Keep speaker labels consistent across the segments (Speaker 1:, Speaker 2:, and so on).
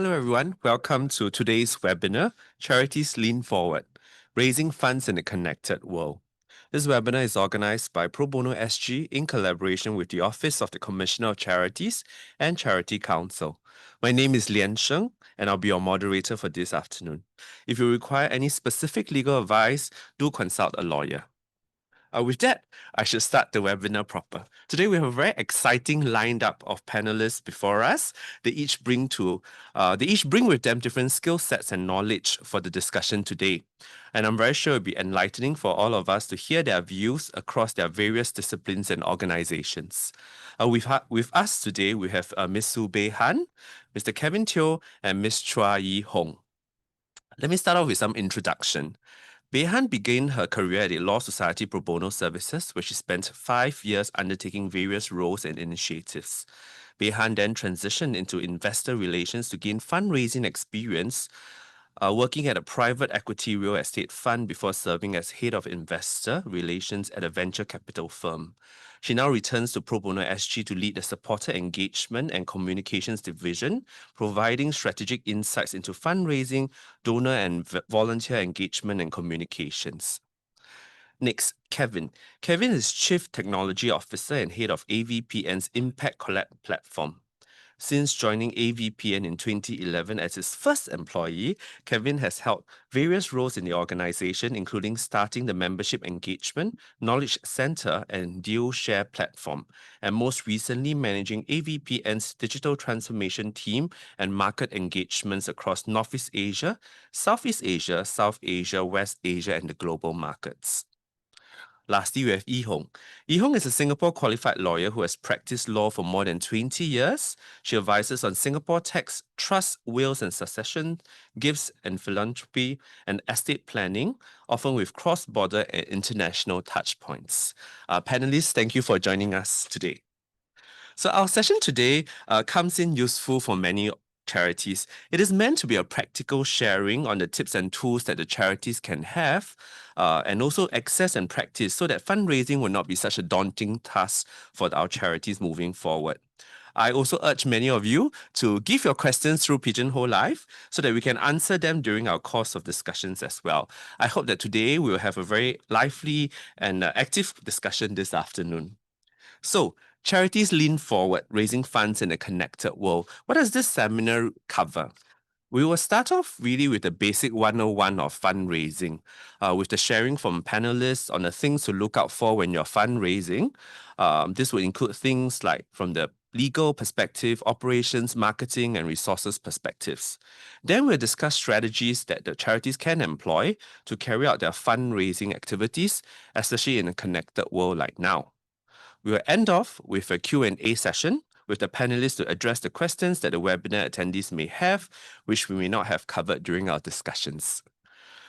Speaker 1: Hello everyone, welcome to today's webinar, Charities Lean Forward, Raising Funds in a Connected World. This webinar is organized by Pro Bono SG in collaboration with the Office of the Commissioner of Charities and Charity Council. My name is Lian Sheng and I'll be your moderator for this afternoon. If you require any specific legal advice, do consult a lawyer. With that, I should start the webinar proper. Today, we have a very exciting lined up of panelists before us. They each bring with them different skill sets and knowledge for the discussion today. And I'm very sure it'll be enlightening for all of us to hear their views across their various disciplines and organizations. With us today, we have Ms. Su Bei Han, Mr. Kevin Teo, and Ms. Chua Yi Hong. Let me start off with some introduction. Bei-Han began her career at the Law Society Pro Bono Services, where she spent 5 years undertaking various roles and initiatives. Bei-Han then transitioned into investor relations to gain fundraising experience, working at a private equity real estate fund before serving as head of investor relations at a venture capital firm. She now returns to Pro Bono SG to lead the supporter engagement and communications division, providing strategic insights into fundraising, donor and volunteer engagement and communications. Next, Kevin. Kevin is Chief Technology Officer and head of AVPN's Impact Collect platform. Since joining AVPN in 2011 as his first employee, Kevin has held various roles in the organization, including starting the membership engagement, knowledge center, and deal share platform, and most recently managing AVPN's digital transformation team and market engagements across Northeast Asia, Southeast Asia, South Asia, West Asia, and the global markets. Lastly, we have Yi Hong. Yi Hong is a Singapore qualified lawyer who has practiced law for more than 20 years. She advises on Singapore tax, trust, wills and succession, gifts and philanthropy, and estate planning, often with cross-border and international touchpoints. Panelists, thank you for joining us today. So our session today comes in useful for many charities. It is meant to be a practical sharing on the tips and tools that the charities can have and also access and practice so that fundraising will not be such a daunting task for our charities moving forward. I also urge many of you to give your questions through Pigeonhole Live so that we can answer them during our course of discussions as well. I hope that today we will have a very lively and active discussion this afternoon. So, Charities Lean Forward, Raising Funds in a Connected World. What does this seminar cover? We will start off really with the basic 101 of fundraising, with the sharing from panelists on the things to look out for when you're fundraising. This will include things like from the legal perspective, operations, marketing, and resources perspectives. Then we'll discuss strategies that the charities can employ to carry out their fundraising activities, especially in a connected world like now. We will end off with a Q&A session with the panelists to address the questions that the webinar attendees may have, which we may not have covered during our discussions.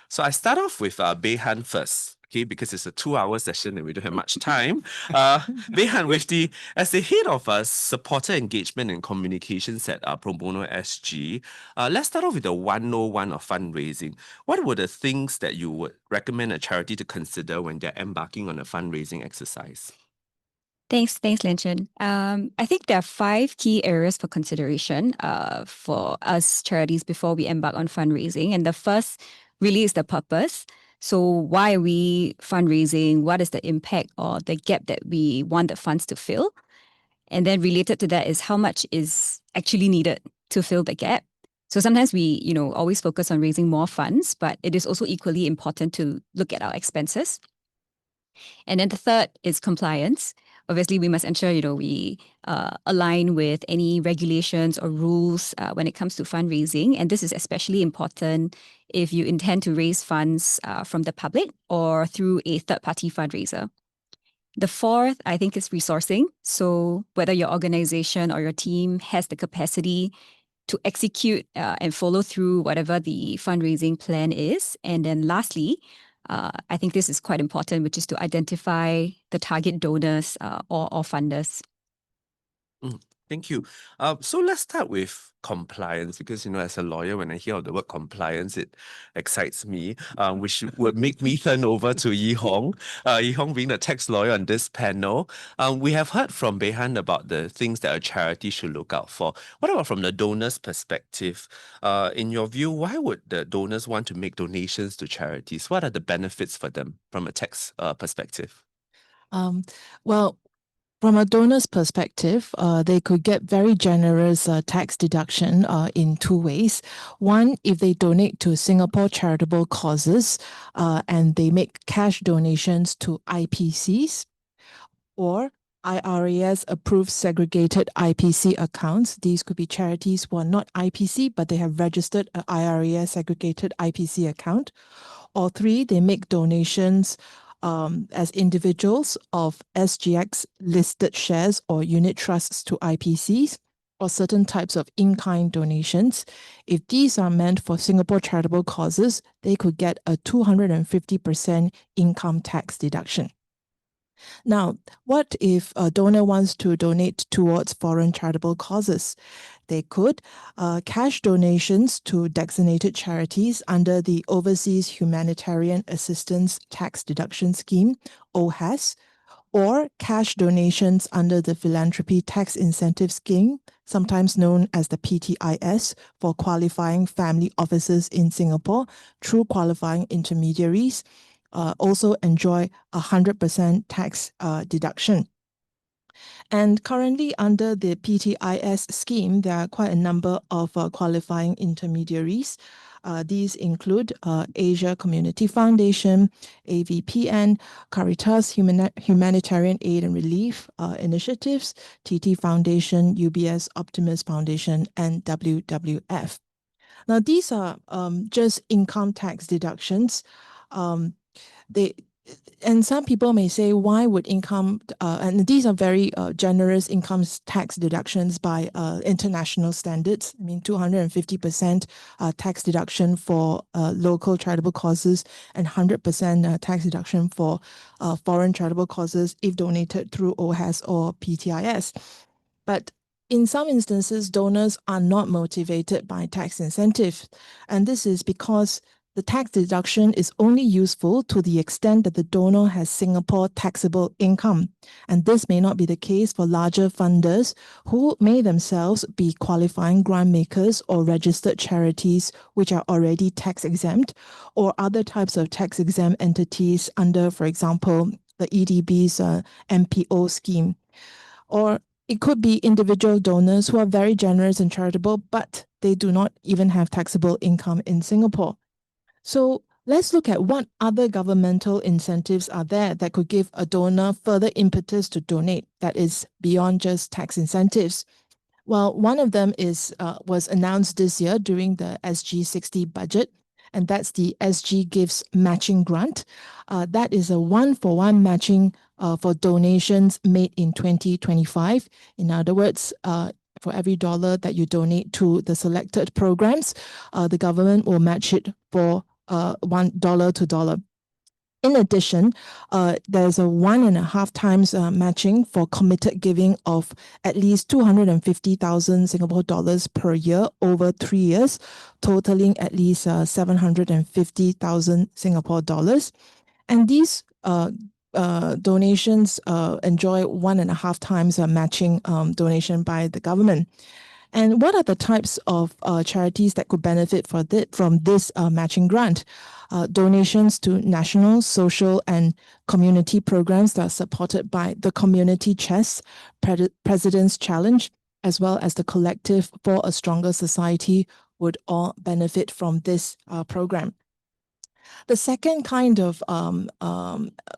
Speaker 1: So I start off with Bei-Han first, okay, because it's a 2-hour session and we don't have much time. Bei-Han, as the head of supporter engagement and communications at Pro Bono SG, let's start off with the 101 of fundraising. What were the things that you would recommend a charity to consider when they're embarking on a fundraising exercise?
Speaker 2: Thanks, Lian. I think there are 5 key areas for consideration for us charities before we embark on fundraising. And the first really is the purpose. So why are we fundraising? What is the impact or the gap that we want the funds to fill? And then related to that is how much is actually needed to fill the gap. So sometimes we, always focus on raising more funds, but it is also equally important to look at our expenses. And then the third is compliance. Obviously, we must ensure, we align with any regulations or rules when it comes to fundraising. And this is especially important if you intend to raise funds from the public or through a third-party fundraiser. The fourth, I think, is resourcing. So whether your organization or your team has the capacity to execute and follow through whatever the fundraising plan is. And then lastly, I think this is quite important, which is to identify the target donors or funders.
Speaker 1: Thank you. So let's start with compliance because, as a lawyer, when I hear the word compliance, it excites me, which would make me turn over to Yi Hong. Yi Hong being the tax lawyer on this panel. We have heard from Behan about the things that a charity should look out for. What about from the donor's perspective? In your view, why would the donors want to make donations to charities? What are the benefits for them from a tax perspective?
Speaker 3: Well, from a donor's perspective, they could get very generous tax deduction in two ways. One, if they donate to Singapore charitable causes and they make cash donations to IPCs or IRAS approved segregated IPC accounts. These could be charities who are not IPC, but they have registered an IRAS segregated IPC account. Or three, they make donations as individuals of SGX listed shares or unit trusts to IPCs or certain types of in-kind donations. If these are meant for Singapore charitable causes, they could get a 250% income tax deduction. Now, what if a donor wants to donate towards foreign charitable causes? They could cash donations to designated charities under the Overseas Humanitarian Assistance Tax Deduction Scheme, OHAS, or cash donations under the Philanthropy Tax Incentive Scheme, sometimes known as the PTIS, for qualifying family offices in Singapore through qualifying intermediaries, also enjoy 100% tax deduction. And currently under the PTIS scheme, there are quite a number of qualifying intermediaries. These include Asia Community Foundation, AVPN, Caritas Humanitarian Aid and Relief Initiatives, TT Foundation, UBS Optimus Foundation, and WWF. Now, these are just income tax deductions. And some people may say, why would income, and these are very generous income tax deductions by international standards. I mean, 250% tax deduction for local charitable causes and 100% tax deduction for foreign charitable causes if donated through OHAS or PTIS. But in some instances, donors are not motivated by tax incentives. And this is because the tax deduction is only useful to the extent that the donor has Singapore taxable income. And this may not be the case for larger funders who may themselves be qualifying grant makers or registered charities which are already tax exempt, or other types of tax exempt entities under, for example, the EDB's MPO scheme. Or it could be individual donors who are very generous and charitable, but they do not even have taxable income in Singapore. So let's look at what other governmental incentives are there that could give a donor further impetus to donate that is beyond just tax incentives. Well, one of them was announced this year during the SG60 budget, and that's the SG Gives Matching Grant. That is a one-for-one matching for donations made in 2025. In other words, for every dollar that you donate to the selected programs, the government will match it for $1 to dollar. In addition, there's a 1.5 times matching for committed giving of at least 250,000 Singapore dollars per year over 3 years, totaling at least 750,000 Singapore dollars. And these donations enjoy 1.5 times matching donation by the government. And what are the types of charities that could benefit from this matching grant? Donations to national, social, and community programs that are supported by the Community Chest, President's Challenge, as well as the Collective for a Stronger Society would all benefit from this program. The second kind of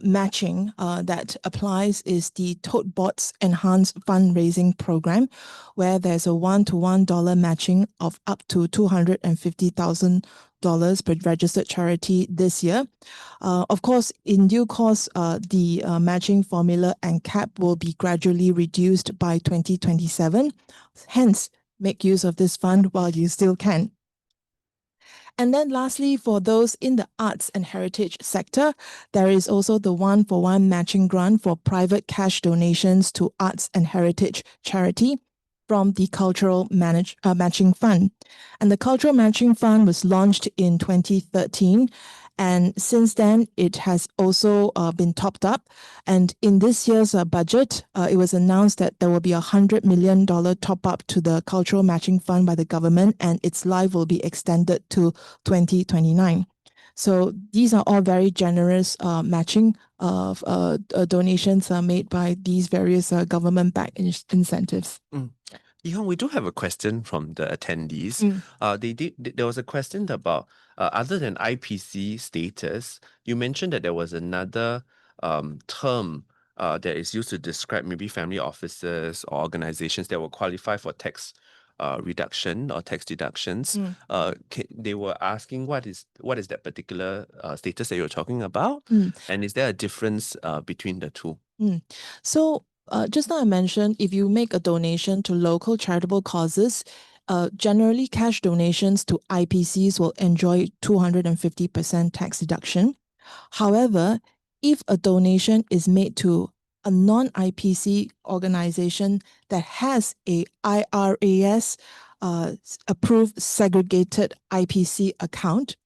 Speaker 3: matching that applies is the Tote Bots Enhanced Fundraising Program, where there's a one-to-one dollar matching of up to $250,000 per registered charity this year. Of course, in due course, the matching formula and cap will be gradually reduced by 2027. Hence, make use of this fund while you still can. And then lastly, for those in the arts and heritage sector, there is also the one-for-one matching grant for private cash donations to arts and heritage charity. from the Cultural Matching Fund. And the Cultural Matching Fund was launched in 2013. And since then, it has also been topped up. And in this year's budget, it was announced that there will be $100 million top up to the Cultural Matching Fund by the government, and its life will be extended to 2029. So these are all very generous matching of donations made by these various government-backed incentives.
Speaker 1: Yihong, we do have a question from the attendees. There was a question about, other than IPC status, you mentioned that there was another term that is used to describe maybe family offices or organizations that will qualify for tax reduction or tax deductions. They were asking what is that particular status that you're talking about, and is there a difference between the two?
Speaker 3: So just now I mentioned, if you make a donation to local charitable causes, generally cash donations to IPCs will enjoy 250% tax deduction. However, if a donation is made to a non-IPC organization that has a IRAS approved segregated IPC account,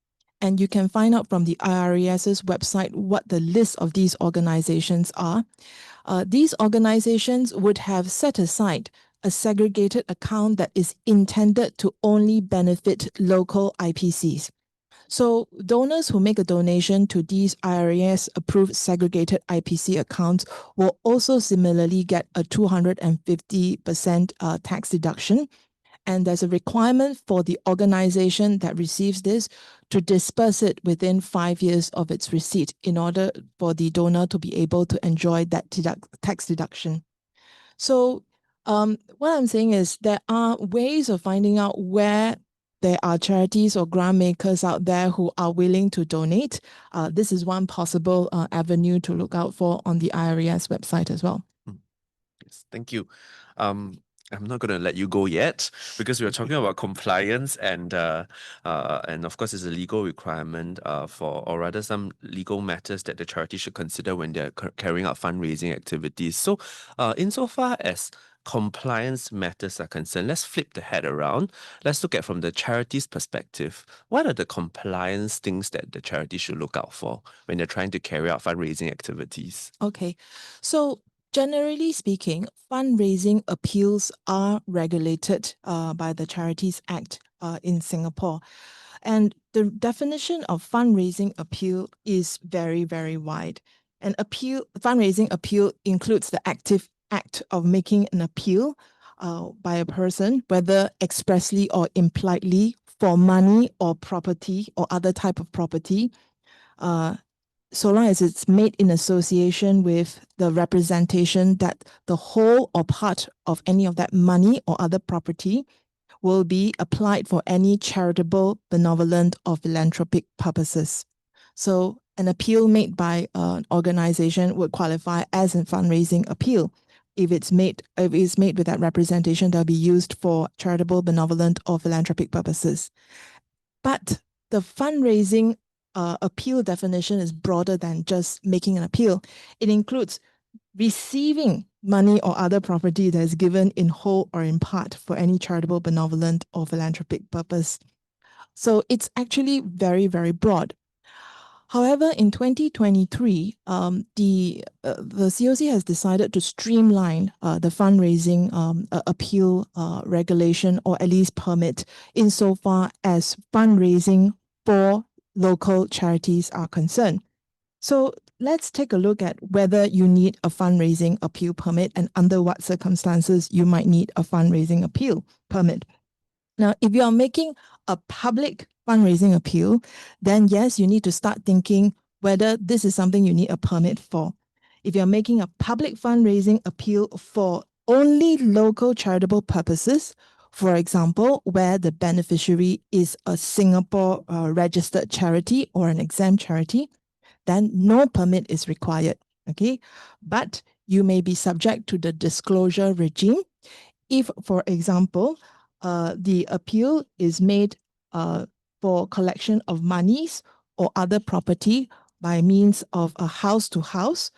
Speaker 3: and you can find out from the IRAS's website what the list of these organizations are. These organizations would have set aside a segregated account that is intended to only benefit local IPCs. So donors who make a donation to these IRAS-approved segregated IPC accounts will also similarly get a 250% tax deduction. And there's a requirement for the organization that receives this to disperse it within 5 years of its receipt in order for the donor to be able to enjoy that tax deduction. So what I'm saying is there are ways of finding out where there are charities or grant makers out there who are willing to donate. This is one possible avenue to look out for on the IRAS website as well.
Speaker 1: Yes, thank you. I'm not going to let you go yet because we are talking about compliance and of course it's a legal requirement or rather some legal matters that the charity should consider when they're carrying out fundraising activities. So insofar as compliance matters are concerned, let's flip the head around. Let's look at from the charity's perspective. What are the compliance things that the charity should look out for when they're trying to carry out fundraising activities?
Speaker 3: Okay, so generally speaking, fundraising appeals are regulated by the Charities Act in Singapore. And the definition of fundraising appeal is very, very wide. An fundraising appeal includes the active act of making an appeal by a person, whether expressly or impliedly, for money or property or other type of property, so long as it's made in association with the representation that the whole or part of any of that money or other property will be applied for any charitable, benevolent, or philanthropic purposes. So an appeal made by an organization would qualify as a fundraising appeal if it's made with that representation that will be used for charitable, benevolent, or philanthropic purposes. But the fundraising appeal definition is broader than just making an appeal. It includes receiving money or other property that is given in whole or in part for any charitable, benevolent, or philanthropic purpose. So it's actually very, very broad. However, in 2023, the COC has decided to streamline the fundraising appeal regulation, or at least permit, insofar as fundraising for local charities are concerned. So let's take a look at whether you need a fundraising appeal permit and under what circumstances you might need a fundraising appeal permit. Now, if you are making a public fundraising appeal, then yes, you need to start thinking whether this is something you need a permit for. If you're making a public fundraising appeal for only local charitable purposes, for example, where the beneficiary is a Singapore registered charity or an exempt charity, then no permit is required, okay? But you may be subject to the disclosure regime if, for example, the appeal is made for collection of monies or other property by means of a house-to-house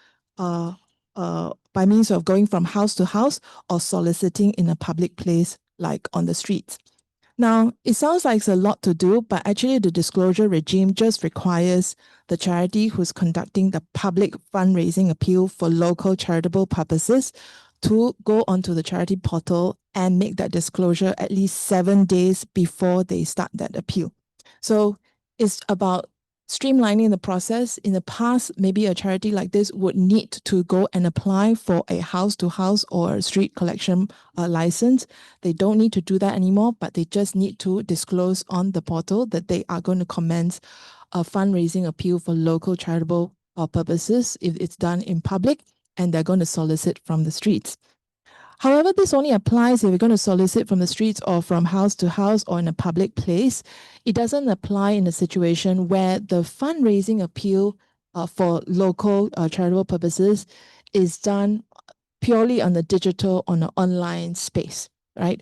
Speaker 3: by means of going from house to house or soliciting in a public place like on the streets. Now, it sounds like it's a lot to do, but actually the disclosure regime just requires the charity who's conducting the public fundraising appeal for local charitable purposes to go onto the charity portal and make that disclosure at least 7 days before they start that appeal. So it's about streamlining the process. In the past, maybe a charity like this would need to go and apply for a house-to-house or street collection license. They don't need to do that anymore, but they just need to disclose on the portal that they are going to commence a fundraising appeal for local charitable purposes if it's done in public, and they're going to solicit from the streets. However, this only applies if you're going to solicit from the streets or from house to house or in a public place. It doesn't apply in a situation where the fundraising appeal for local charitable purposes is done purely on the digital, on an online space, right?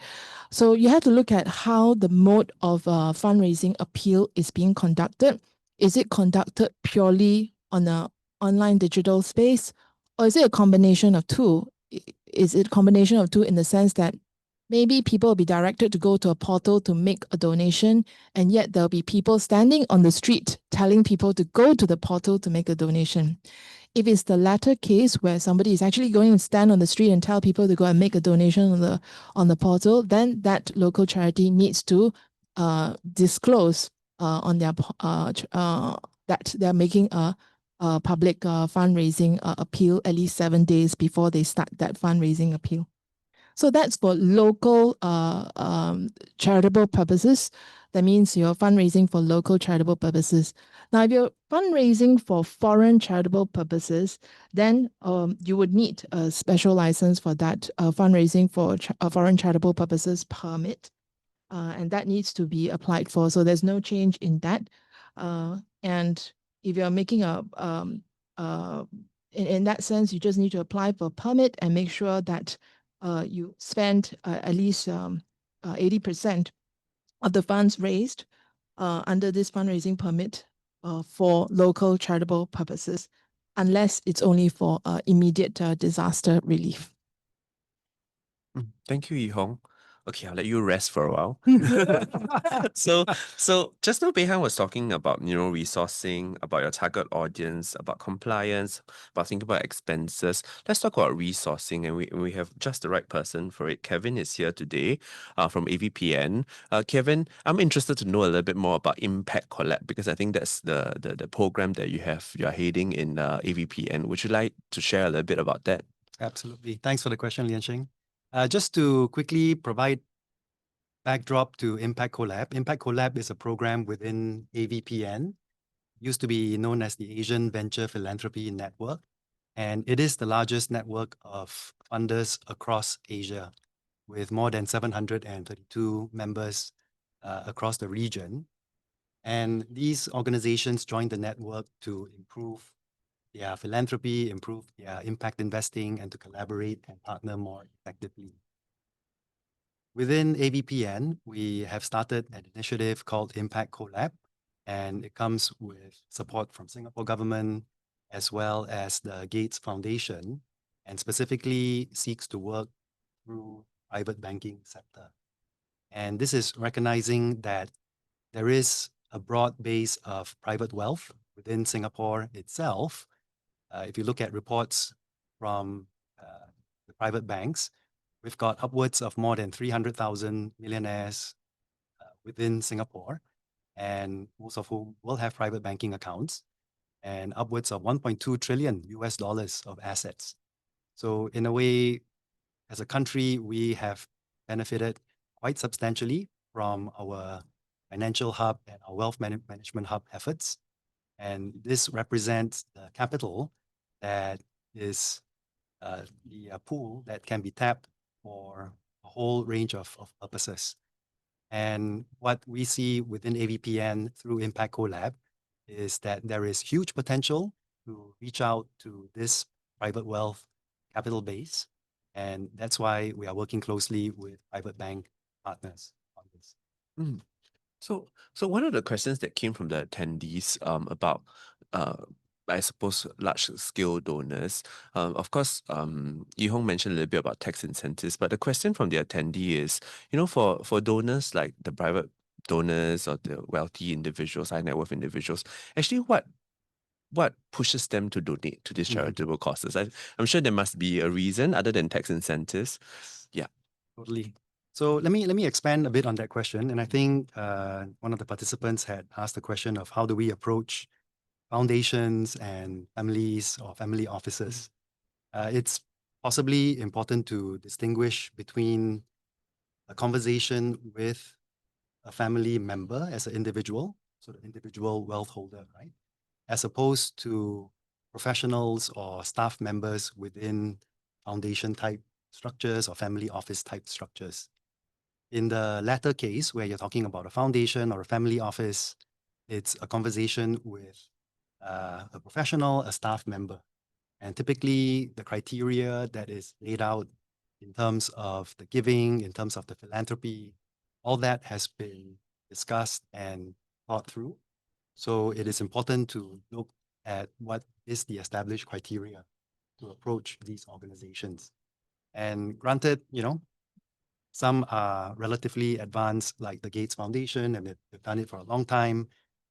Speaker 3: So you have to look at how the mode of fundraising appeal is being conducted. Is it conducted purely on an online digital space, or is it a combination of two? Is it a combination of two in the sense that maybe people will be directed to go to a portal to make a donation, and yet there'll be people standing on the street telling people to go to the portal to make a donation? If it's the latter case where somebody is actually going to stand on the street and tell people to go and make a donation on the portal, then that local charity needs to disclose on their that they're making a public fundraising appeal at least 7 days before they start that fundraising appeal. So that's for local charitable purposes. That means you're fundraising for local charitable purposes. Now, if you're fundraising for foreign charitable purposes, then you would need a special license for that fundraising for foreign charitable purposes permit. And that needs to be applied for. So there's no change in that. And if you're making in that sense, you just need to apply for a permit and make sure that you spend at least 80% of the funds raised under this fundraising permit for local charitable purposes, unless it's only for immediate disaster relief.
Speaker 1: Thank you, Yi Hong. Okay, I'll let you rest for a while. So just now Behan was talking about, resourcing, about your target audience, about compliance, about thinking about expenses. Let's talk about resourcing, and we have just the right person for it. Kevin is here today from AVPN. Kevin, I'm interested to know a little bit more about Impact Collab, because I think that's the program that you're heading in AVPN. Would you like to share a little bit about that?
Speaker 4: Absolutely. Thanks for the question, Lian Sheng. Just to quickly provide backdrop to Impact Collab. Impact Collab is a program within AVPN, used to be known as the Asian Venture Philanthropy Network, and it is the largest network of funders across Asia, with more than 732 members across the region. And these organizations joined the network to improve their philanthropy, improve their impact investing, and to collaborate and partner more effectively. Within AVPN, we have started an initiative called Impact Collab, and it comes with support from Singapore government as well as the Gates Foundation, and specifically seeks to work through private banking sector. And this is recognizing that there is a broad base of private wealth within Singapore itself. If you look at reports from the private banks, we've got upwards of more than 300,000 millionaires within Singapore, and most of whom will have private banking accounts, and upwards of 1.2 trillion US dollars of assets. So in a way, as a country, we have benefited quite substantially from our financial hub and our wealth management hub efforts. And this represents the capital that is the pool that can be tapped for a whole range of purposes. And what we see within AVPN through Impact Collab is that there is huge potential to reach out to this private wealth capital base. And that's why we are working closely with private bank partners on this.
Speaker 1: So one of the questions that came from the attendees about I suppose, large-scale donors. Of course, Yi Hong mentioned a little bit about tax incentives, but the question from the attendee is, for donors like the private donors or the wealthy individuals, high net worth individuals, actually what pushes them to donate to these charitable causes? I'm sure there must be a reason other than tax incentives. Yeah.
Speaker 4: Totally. So let me expand a bit on that question. And I think one of the participants had asked the question of how do we approach foundations and families or family offices. It's possibly important to distinguish between a conversation with a family member as an individual, so the individual wealth holder, right? As opposed to professionals or staff members within foundation type structures or family office type structures. In the latter case, where you're talking about a foundation or a family office, it's a conversation with a professional, a staff member. And typically, the criteria that is laid out in terms of the giving, in terms of the philanthropy, all that has been discussed and thought through. So it is important to look at what is the established criteria to approach these organizations. And granted, some are relatively advanced, like the Gates Foundation, and they've done it for a long time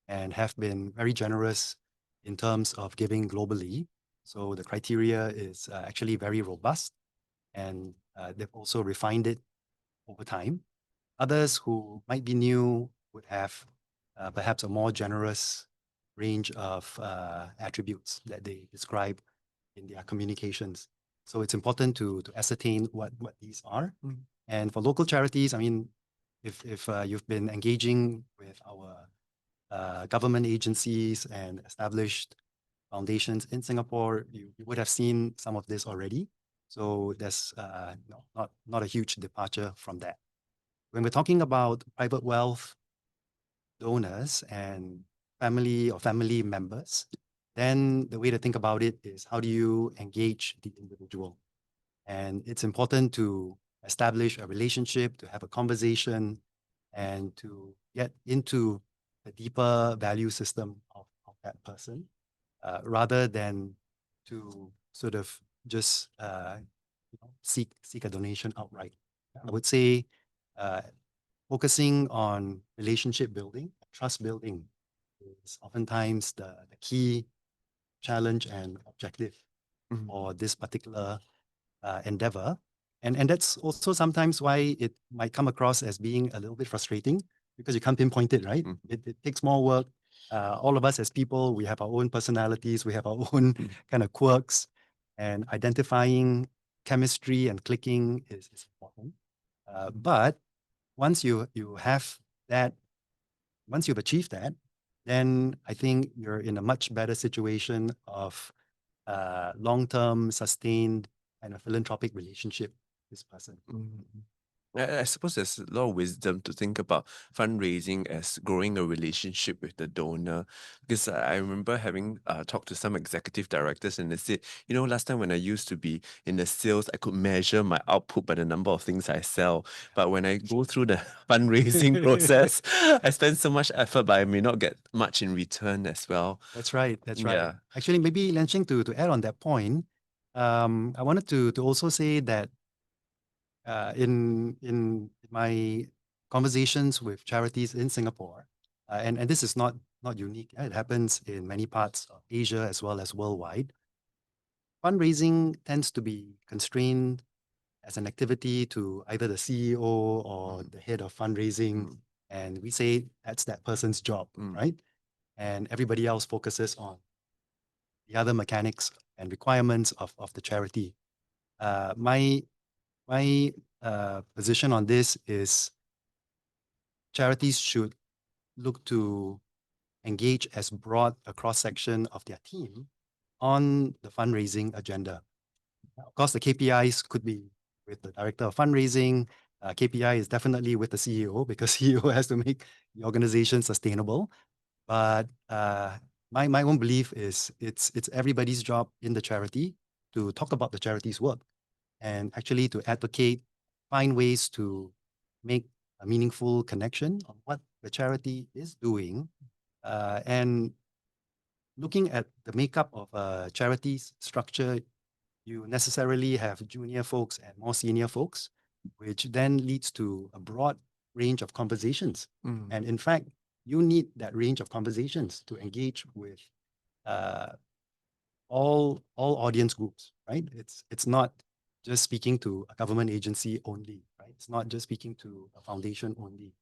Speaker 4: and have been very generous in terms of giving globally. So the criteria is actually very robust, and they've also refined it over time. Others who might be new would have perhaps a more generous range of attributes that they describe in their communications. So it's important to ascertain what these are. And for local charities, I mean, if you've been engaging with our government agencies and established foundations in Singapore, you would have seen some of this already. So there's not a huge departure from that. When we're talking about private wealth donors and family or family members, then the way to think about it is how do you engage the individual? And it's important to establish a relationship, to have a conversation, and to get into the deeper value system of that person, rather than to sort of just seek a donation outright. I would say focusing on relationship building, trust building is oftentimes the key challenge and objective for this particular endeavor. And that's also sometimes why it might come across as being a little bit frustrating because you can't pinpoint it, right? It takes more work. All of us as people, we have our own personalities, we have our own kind of quirks, and identifying chemistry and clicking is important. But once you have that, once you've achieved that, then I think you're in a much better situation of long-term, sustained, and a philanthropic relationship with this person.
Speaker 1: I suppose there's a lot of wisdom to think about fundraising as growing a relationship with the donor. Because I remember having talked to some executive directors and they said, last time when I used to be in the sales, I could measure my output by the number of things I sell. But when I go through the fundraising process, I spend so much effort, but I may not get much in return as well.
Speaker 4: That's right. That's right.
Speaker 1: Yeah.
Speaker 4: Actually, maybe Lian Ching, to add on that point, I wanted to also say that in my conversations with charities in Singapore, and this is not unique. It happens in many parts of Asia as well as worldwide. Fundraising tends to be constrained as an activity to either the CEO or the head of fundraising, and we say that's that person's job, right? And everybody else focuses on the other mechanics and requirements of the charity. My position on this is charities should look to engage as broad a cross-section of their team on the fundraising agenda. Of course, the KPIs could be with the director of fundraising. KPI is definitely with the CEO because CEO has to make the organization sustainable. But my own belief is it's everybody's job in the charity to talk about the charity's work and actually to advocate, find ways to make a meaningful connection on what the charity is doing. And looking at the makeup of a charities structure, you necessarily have junior folks and more senior folks, which then leads to a broad range of conversations.
Speaker 1: Mm.
Speaker 4: And in fact, you need that range of conversations to engage with all audience groups, right? It's not just speaking to a government agency only, right? It's not just speaking to a foundation only.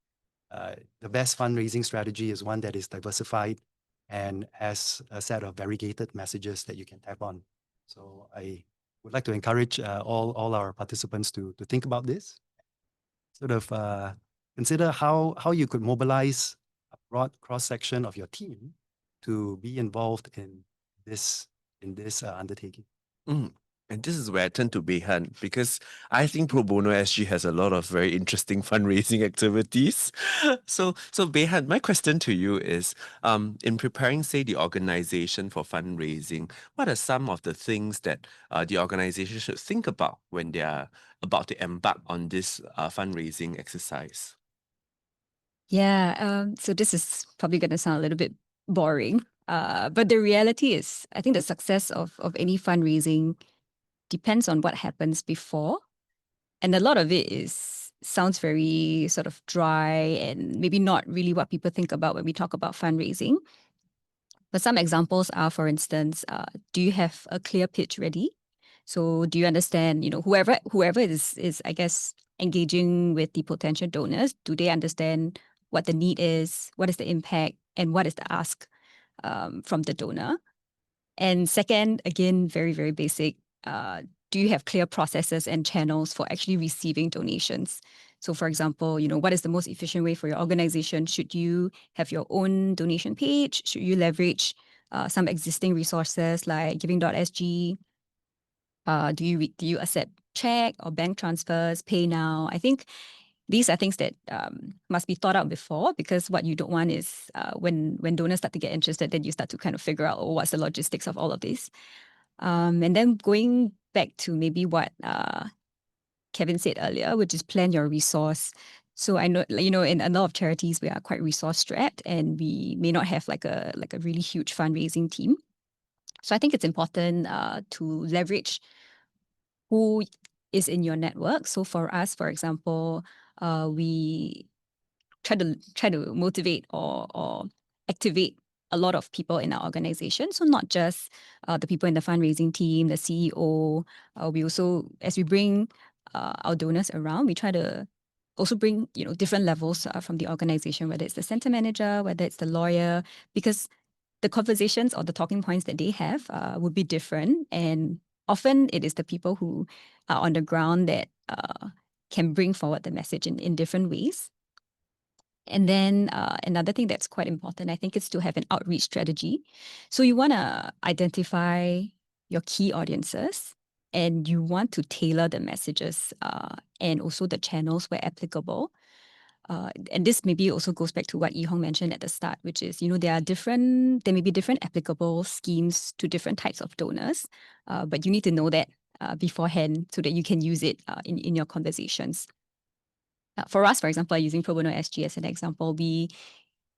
Speaker 4: The best fundraising strategy is one that is diversified and has a set of variegated messages that you can tap on. So I would like to encourage all our participants to think about this, sort of consider how you could mobilize a broad cross section of your team to be involved in this undertaking.
Speaker 1: Mm. And this is where I turn to Behan, because I think Pro Bono SG has a lot of very interesting fundraising activities. So Behan, my question to you is, in preparing, say, the organization for fundraising, what are some of the things that the organization should think about when they are about to embark on this fundraising exercise?
Speaker 2: Yeah, so this is probably going to sound a little bit boring, but the reality is, I think the success of any fundraising depends on what happens before. And a lot of it sounds very sort of dry and maybe not really what people think about when we talk about fundraising. But some examples are, for instance, do you have a clear pitch ready? So do you understand, whoever is, I guess, engaging with the potential donors, do they understand what the need is, what is the impact, and what is the ask from the donor? And second, again, very, very basic, do you have clear processes and channels for actually receiving donations? So for example, what is the most efficient way for your organization? Should you have your own donation page? Should you leverage some existing resources like giving.sg? Do you accept check or bank transfers, pay now? I think these are things that must be thought out before, because what you don't want is when donors start to get interested, then you start to kind of figure out, what's the logistics of all of this. And then going back to maybe what Kevin said earlier, which is plan your resource. So I know, in a lot of charities, we are quite resource strapped, and we may not have like a really huge fundraising team. So I think it's important to leverage who is in your network. So for us, for example, we try to motivate or activate a lot of people in our organization. So not just the people in the fundraising team, the CEO. We also, as we bring our donors around, we try to also bring different levels from the organization, whether it's the center manager, whether it's the lawyer, because the conversations or the talking points that they have would be different. And often it is the people who are on the ground that can bring forward the message in different ways. And then another thing that's quite important, I think, is to have an outreach strategy. So you want to identify your key audiences, and you want to tailor the messages and also the channels where applicable. And this maybe also goes back to what Yi Hong mentioned at the start, which is, there may be different applicable schemes to different types of donors, but you need to know that beforehand so that you can use it in your conversations. For us, for example, using Pro Bono SG as an example,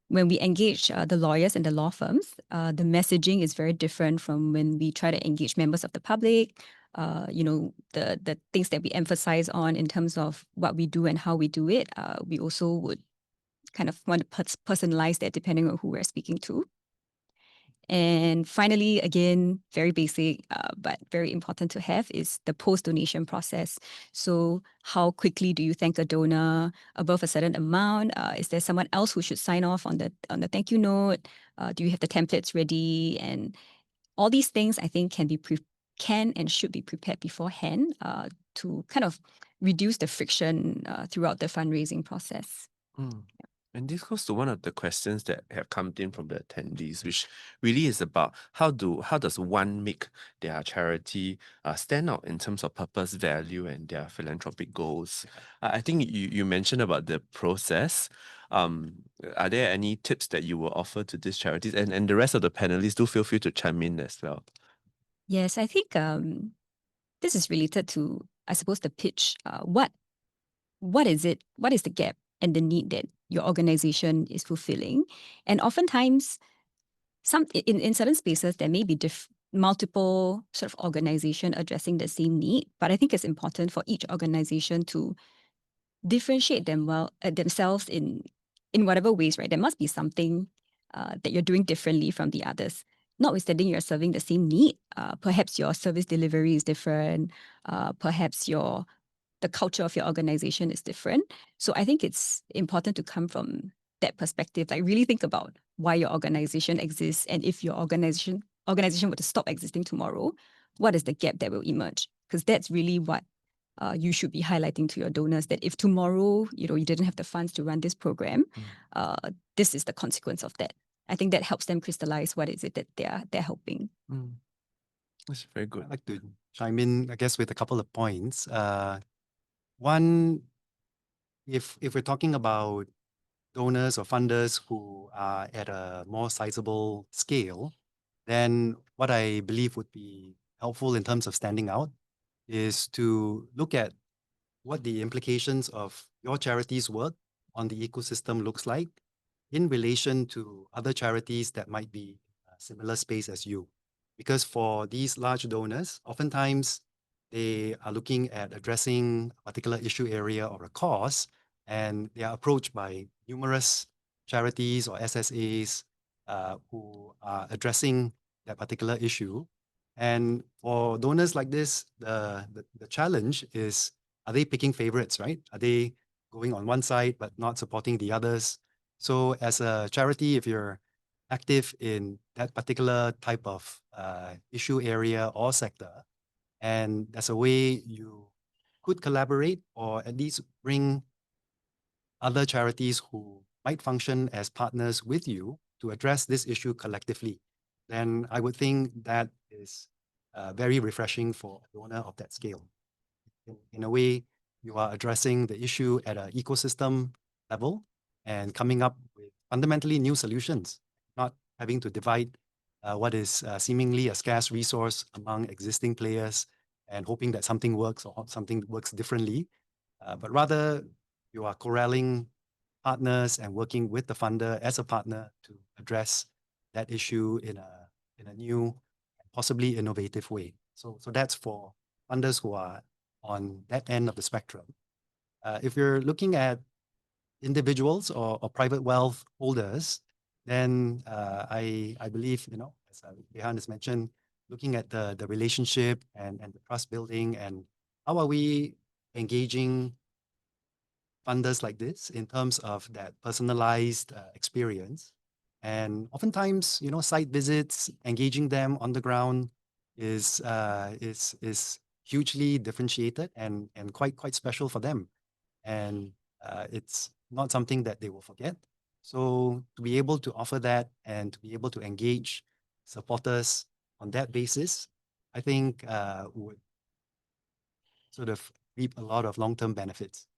Speaker 2: when we engage the lawyers and the law firms, the messaging is very different from when we try to engage members of the public. The things that we emphasize on in terms of what we do and how we do it, we also would kind of want to personalize that depending on who we're speaking to. And finally, again, very basic, but very important to have, is the post-donation process. So how quickly do you thank a donor above a certain amount? Is there someone else who should sign off on the thank you note? Do you have the templates ready? And all these things, I think, can and should be prepared beforehand to kind of reduce the friction throughout the fundraising process.
Speaker 1: Mm. And this goes to one of the questions that have come in from the attendees, which really is about how does one make their charity stand out in terms of purpose, value, and their philanthropic goals. I think you mentioned about the process. Are there any tips that you will offer to these charities? And the rest of the panelists, do feel free to chime in as well.
Speaker 2: Yes, I think this is related to, I suppose, the pitch. What is it? What is the gap and the need that your organization is fulfilling? And oftentimes, in certain spaces, there may be multiple sort of organization addressing the same need, but I think it's important for each organization to differentiate themselves in whatever ways, right? There must be something that you're doing differently from the others. Notwithstanding you're serving the same need, perhaps your service delivery is different, perhaps the culture of your organization is different. So I think it's important to come from that perspective, like really think about why your organization exists, and if your organization were to stop existing tomorrow, what is the gap that will emerge? Because that's really what you should be highlighting to your donors, that if tomorrow you didn't have the funds to run this program, this is the consequence of that. I think that helps them crystallize what is it that they're helping.
Speaker 1: That's very good.
Speaker 4: I'd like to chime in, I guess, with a couple of points. One, if we're talking about donors or funders who are at a more sizable scale, then what I believe would be helpful in terms of standing out is to look at what the implications of your charity's work on the ecosystem looks like in relation to other charities that might be in a similar space as you. Because for these large donors, oftentimes they are looking at addressing a particular issue area or a cause, and they are approached by numerous charities or SSAs who are addressing that particular issue. And for donors like this, the challenge is, are they picking favorites, right? Are they going on one side but not supporting the others? So as a charity, if you're active in that particular type of issue area or sector, and there's a way you could collaborate or at least bring other charities who might function as partners with you to address this issue collectively, then I would think that is very refreshing for a donor of that scale. In a way, you are addressing the issue at an ecosystem level and coming up with fundamentally new solutions, not having to divide what is seemingly a scarce resource among existing players and hoping that something works or something works differently, but rather you are corralling partners and working with the funder as a partner to address that issue in a new, possibly innovative way. So that's for funders who are on that end of the spectrum. If you're looking at individuals or private wealth holders, then I believe, as Rehan has mentioned, looking at the relationship and the trust building, and how are we engaging funders like this in terms of that personalized experience. And oftentimes, site visits, engaging them on the ground is hugely differentiated and quite special for them. And it's not something that they will forget. So to be able to offer that and to be able to engage supporters on that basis, I think would sort of reap a lot of long-term benefits.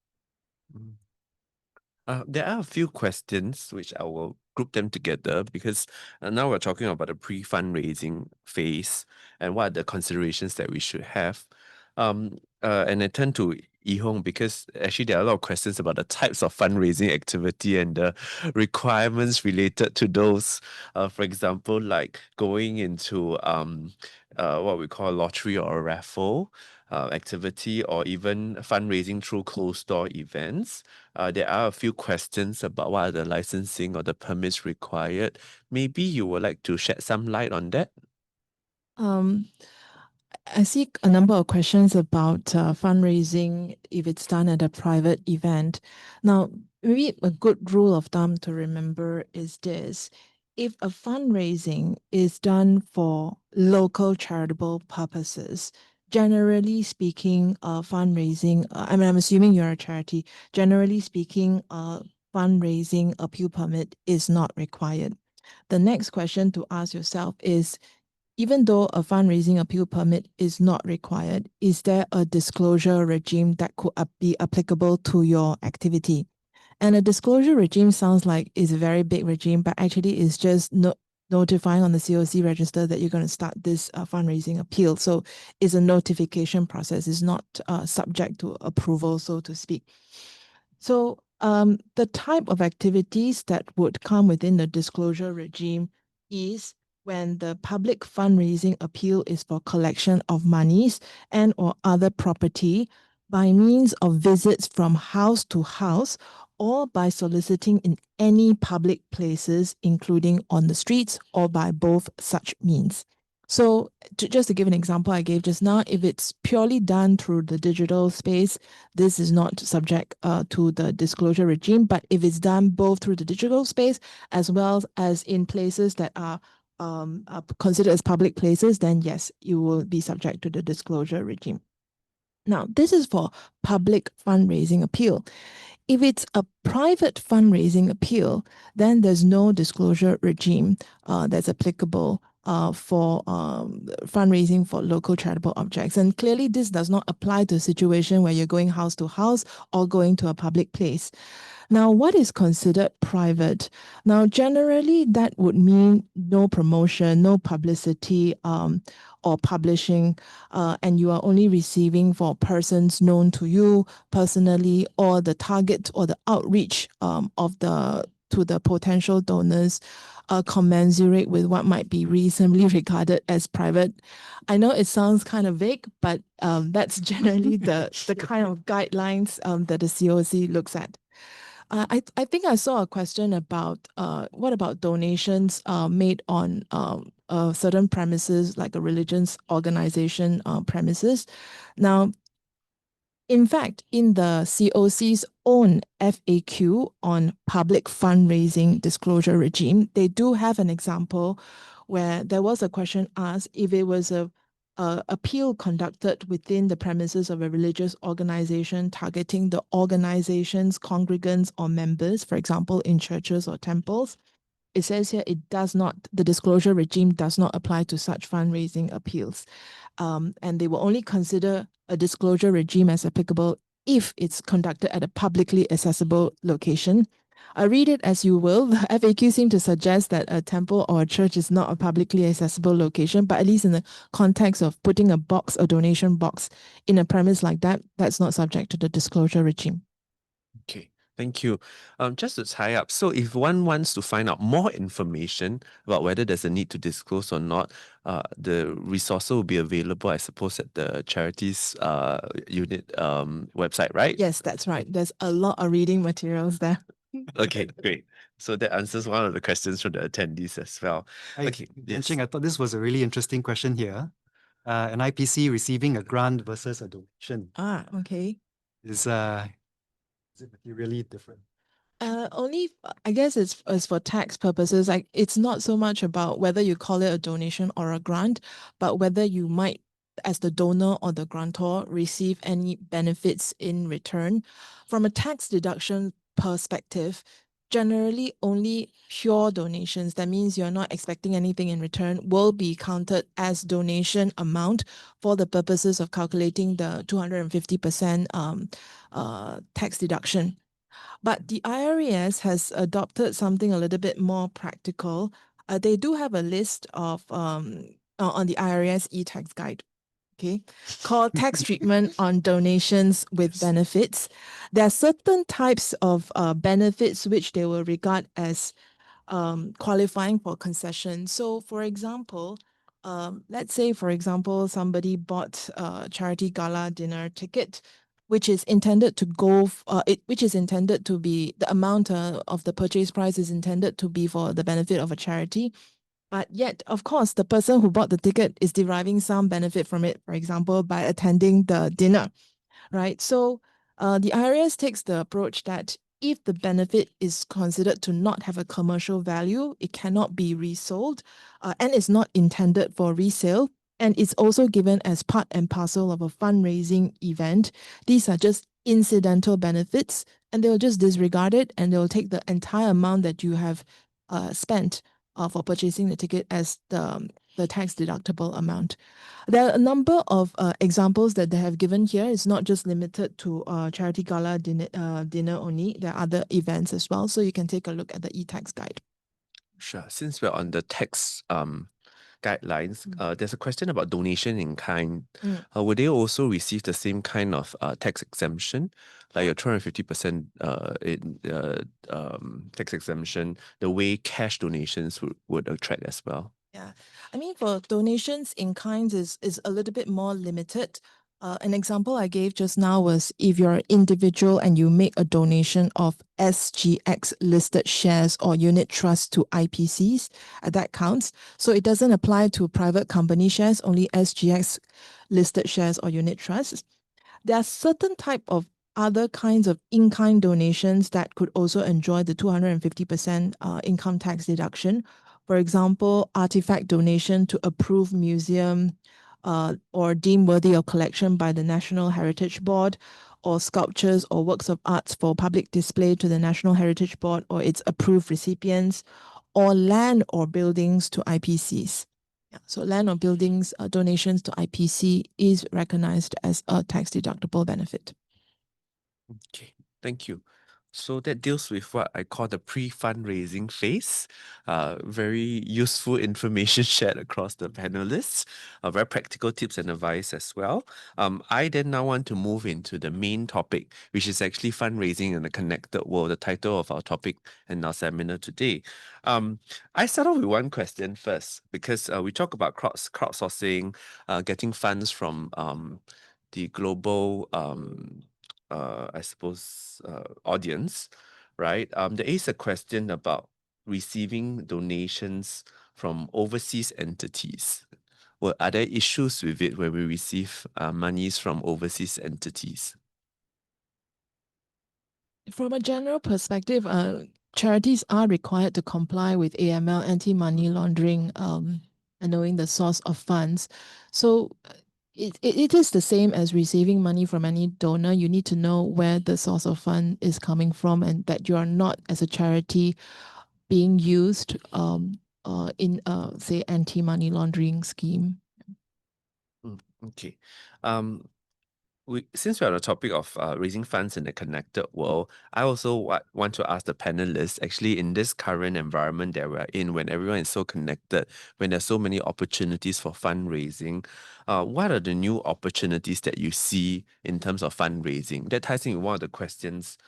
Speaker 1: There are a few questions which I will group them together because now we're talking about the pre-fundraising phase and what are the considerations that we should have. And I turn to Yi-Hong because actually there are a lot of questions about the types of fundraising activity and the requirements related to those. For example, like going into what we call a lottery or a raffle activity, or even fundraising through closed door events. There are a few questions about what are the licensing or the permits required. Maybe you would like to shed some light on that?
Speaker 3: I see a number of questions about fundraising if it's done at a private event. Now, maybe a good rule of thumb to remember is this. If a fundraising is done for local charitable purposes, generally speaking, fundraising, I'm assuming you're a charity, generally speaking, fundraising appeal permit is not required. The next question to ask yourself is, even though a fundraising appeal permit is not required, is there a disclosure regime that could be applicable to your activity? And a disclosure regime sounds like it's a very big regime, but actually it's just notifying on the COC register that you're going to start this fundraising appeal. So it's a notification process. It's not subject to approval, so to speak. So the type of activities that would come within the disclosure regime is when the public fundraising appeal is for collection of monies and or other property by means of visits from house to house or by soliciting in any public places, including on the streets or by both such means. So just to give an example I gave just now, if it's purely done through the digital space, this is not subject to the disclosure regime. But if it's done both through the digital space as well as in places that are considered as public places, then yes, you will be subject to the disclosure regime. Now, this is for public fundraising appeal. If it's a private fundraising appeal, then there's no disclosure regime that's applicable for fundraising for local charitable objects. And clearly, this does not apply to a situation where you're going house to house or going to a public place. Now, what is considered private? Now, generally, that would mean no promotion, no publicity, or publishing, and you are only receiving for persons known to you personally, or the target or the outreach to the potential donors commensurate with what might be reasonably regarded as private. I know it sounds kind of vague, but that's generally the kind of guidelines that the COC looks at. I think I saw a question about what about donations made on certain premises, like a religious organization premises. Now, in fact, in the COC's own FAQ on public fundraising disclosure regime, they do have an example where there was a question asked if it was a appeal conducted within the premises of a religious organization targeting the organization's congregants or members, for example, in churches or temples. It says here the disclosure regime does not apply to such fundraising appeals. And they will only consider a disclosure regime as applicable if it's conducted at a publicly accessible location. Read it as you will. The FAQ seemed to suggest that a temple or a church is not a publicly accessible location, but at least in the context of putting a donation box in a premise like that, that's not subject to the disclosure regime.
Speaker 1: Okay, thank you. Just to tie up, so if one wants to find out more information about whether there's a need to disclose or not, the resources will be available, I suppose, at the Charities unit website, right?
Speaker 3: Yes, that's right. There's a lot of reading materials there.
Speaker 1: Okay, great. So that answers one of the questions from the attendees as well. Okay, yes.
Speaker 4: I thought this was a really interesting question here. An IPC receiving a grant versus a donation.
Speaker 3: Okay.
Speaker 4: Is it materially different?
Speaker 3: Only, I guess it's for tax purposes. Like, it's not so much about whether you call it a donation or a grant, but whether you might, as the donor or the grantor, receive any benefits in return. From a tax deduction perspective, generally only pure donations, that means you're not expecting anything in return, will be counted as donation amount for the purposes of calculating the 250% tax deduction. But the IRAS has adopted something a little bit more practical. They do have a list of on the IRAS e-tax guide, okay, called tax treatment on donations with benefits. There are certain types of benefits which they will regard as qualifying for concession. So, for example, let's say, for example, somebody bought a charity gala dinner ticket, which is intended to which is intended to be the amount of the purchase price is intended to be for the benefit of a charity. But yet, of course, the person who bought the ticket is deriving some benefit from it, for example, by attending the dinner, right? So the IRS takes the approach that if the benefit is considered to not have a commercial value, it cannot be resold and is not intended for resale, and it's also given as part and parcel of a fundraising event. These are just incidental benefits, and they'll just disregard it, and they'll take the entire amount that you have spent for purchasing the ticket as the tax deductible amount. There are a number of examples that they have given here. It's not just limited to charity gala dinner only. There are other events as well. So you can take a look at the e-tax guide.
Speaker 1: Sure. Since we're on the tax guidelines, there's a question about donation in kind. Would they also receive the same kind of tax exemption, like your 250% tax exemption, the way cash donations would attract as well?
Speaker 3: Yeah. I mean, for donations in kind is a little bit more limited. An example I gave just now was if you're an individual and you make a donation of SGX listed shares or unit trust to IPCs, that counts. So it doesn't apply to private company shares, only SGX listed shares or unit trusts. There are certain type of other kinds of in-kind donations that could also enjoy the 250% income tax deduction. For example, artifact donation to approved museum or deemed worthy of collection by the National Heritage Board, or sculptures or works of arts for public display to the National Heritage Board or its approved recipients, or land or buildings to IPCs. Yeah, so land or buildings donations to IPC is recognized as a tax deductible benefit.
Speaker 1: Okay, thank you. So that deals with what I call the pre-fundraising phase. Very useful information shared across the panelists. Very practical tips and advice as well. I then now want to move into the main topic, which is actually fundraising in a connected world, the title of our topic and our seminar today. I start off with one question first, because we talk about crowdsourcing, getting funds from the global I suppose, audience, right? There is a question about receiving donations from overseas entities. Well, are there issues with it when we receive monies from overseas entities?
Speaker 3: From a general perspective, charities are required to comply with AML, anti-money laundering, and knowing the source of funds. So it is the same as receiving money from any donor. You need to know where the source of fund is coming from and that you are not, as a charity, being used in say, anti-money laundering scheme.
Speaker 1: Okay. Since we're on the topic of raising funds in the connected world, I also want to ask the panelists, actually, in this current environment that we're in, when everyone is so connected, when there's so many opportunities for fundraising, what are the new opportunities that you see in terms of fundraising? That ties in with one of the questions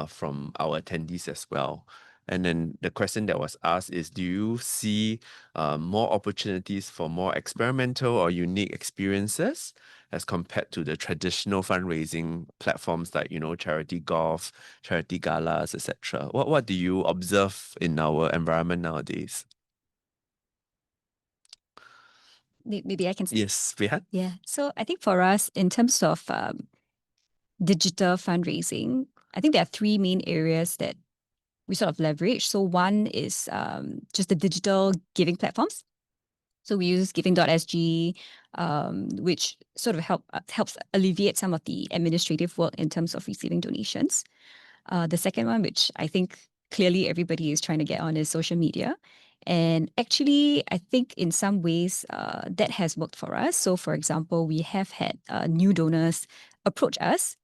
Speaker 1: from our attendees as well. And then the question that was asked is, do you see more opportunities for more experimental or unique experiences as compared to the traditional fundraising platforms like, charity golf, charity galas, etc.? What do you observe in our environment nowadays?
Speaker 2: Maybe I can start.
Speaker 1: Yes, Vihat?
Speaker 2: Yeah. So I think for us, in terms of digital fundraising, I think there are three main areas that we sort of leverage. So one is just the digital giving platforms. So we use giving.sg, which sort of helps alleviate some of the administrative work in terms of receiving donations. The second one, which I think clearly everybody is trying to get on, is social media. And actually, I think in some ways that has worked for us. So, for example, we have had new donors approach us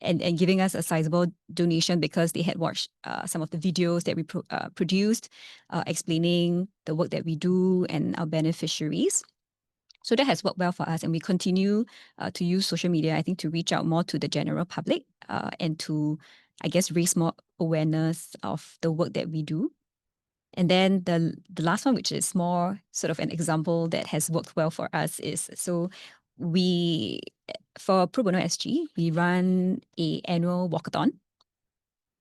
Speaker 2: and giving us a sizable donation because they had watched some of the videos that we produced explaining the work that we do and our beneficiaries. So that has worked well for us, and we continue to use social media, I think, to reach out more to the general public and to, I guess, raise more awareness of the work that we do. And then the last one, which is more sort of an example that has worked well for us, is so we, for Pro Bono SG, we run a annual walkathon.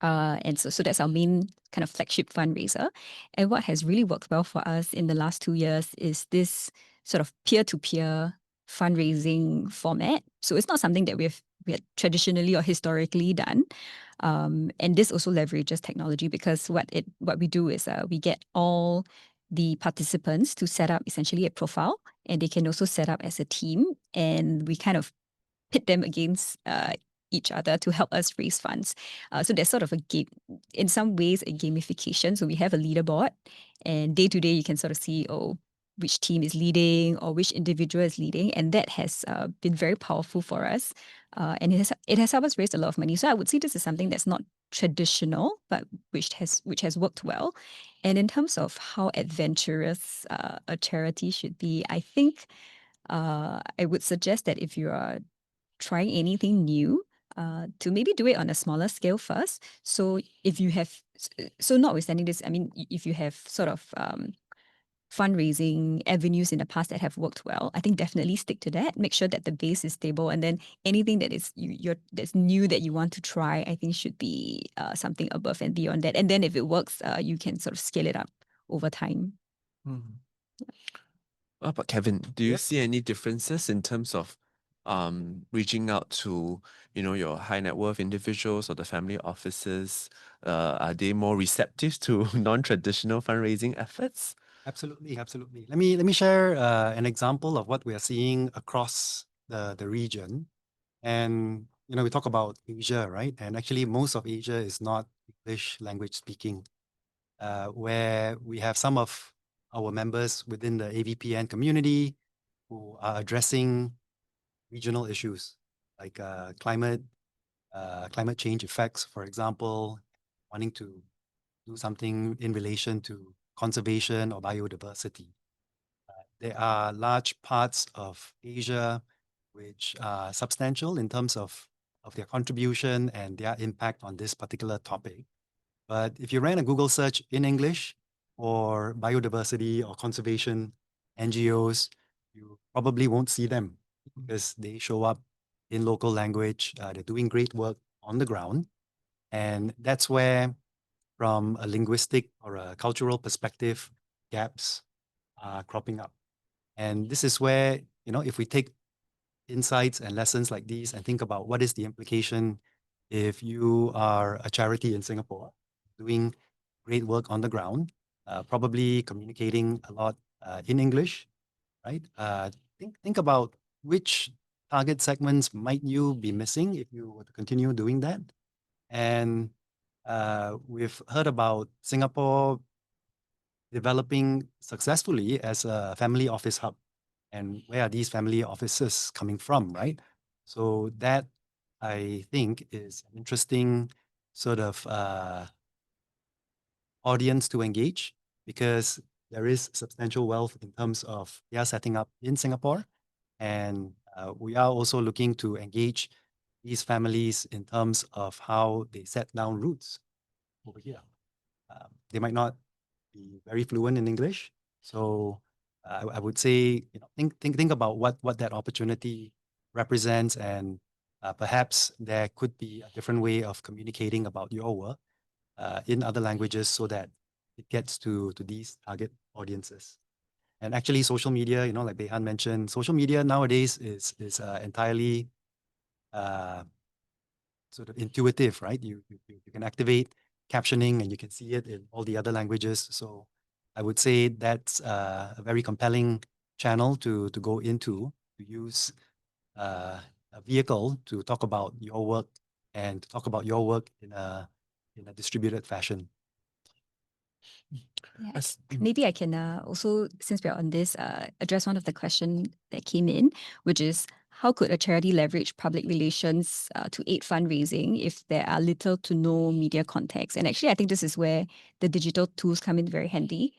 Speaker 2: And so that's our main kind of flagship fundraiser. And what has really worked well for us in the last 2 years is this sort of peer-to-peer fundraising format. So it's not something that we had traditionally or historically done. And this also leverages technology, because what we do is we get all the participants to set up essentially a profile, and they can also set up as a team, and we kind of pit them against each other to help us raise funds. So there's sort of a game, in some ways, a gamification. So we have a leaderboard, and day to day you can sort of see, which team is leading or which individual is leading, and that has been very powerful for us, and it has helped us raise a lot of money. So I would say this is something that's not traditional, but which has worked well. And in terms of how adventurous a charity should be, I think I would suggest that if you are trying anything new, to maybe do it on a smaller scale first. So if you have, so notwithstanding this, I mean, if you have sort of fundraising avenues in the past that have worked well, I think definitely stick to that. Make sure that the base is stable, and then anything that is that's new that you want to try, I think should be something above and beyond that. And then if it works, you can sort of scale it up over time.
Speaker 1: Mhm. What about Kevin? Do you
Speaker 4: Yep.
Speaker 1: see any differences in terms of reaching out to, your high net worth individuals or the family offices? Are they more receptive to non-traditional fundraising efforts?
Speaker 4: Absolutely, absolutely. Let me share an example of what we are seeing across the region. And we talk about Asia, right? And actually, most of Asia is not English language speaking, where we have some of our members within the AVPN community who are addressing regional issues like climate change effects, for example, wanting to do something in relation to conservation or biodiversity. There are large parts of Asia which are substantial in terms of their contribution and their impact on this particular topic. But if you ran a Google search in English for biodiversity or conservation NGOs, you probably won't see them because they show up in local language. They're doing great work on the ground. And that's where, from a linguistic or a cultural perspective, gaps are cropping up. And this is where, if we take insights and lessons like these and think about what is the implication if you are a charity in Singapore doing great work on the ground, probably communicating a lot in English, right? Think about which target segments might you be missing if you were to continue doing that. And we've heard about Singapore developing successfully as a family office hub. And where are these family offices coming from, right? So that, I think, is an interesting sort of audience to engage, because there is substantial wealth in terms of their setting up in Singapore. And we are also looking to engage these families in terms of how they set down roots over here. They might not be very fluent in English. So I would say, think about what that opportunity represents, and perhaps there could be a different way of communicating about your work in other languages so that it gets to these target audiences. And actually, social media, like Behan mentioned, social media nowadays is entirely sort of intuitive, right? You can activate captioning and you can see it in all the other languages. So I would say that's a very compelling channel to go into, to use a vehicle to talk about your work and to talk about your work in a distributed fashion.
Speaker 2: Yeah,
Speaker 1: As-
Speaker 2: maybe I can also, since we're on this, address one of the questions that came in, which is how could a charity leverage public relations to aid fundraising if there are little to no media contacts? And actually, I think this is where the digital tools come in very handy,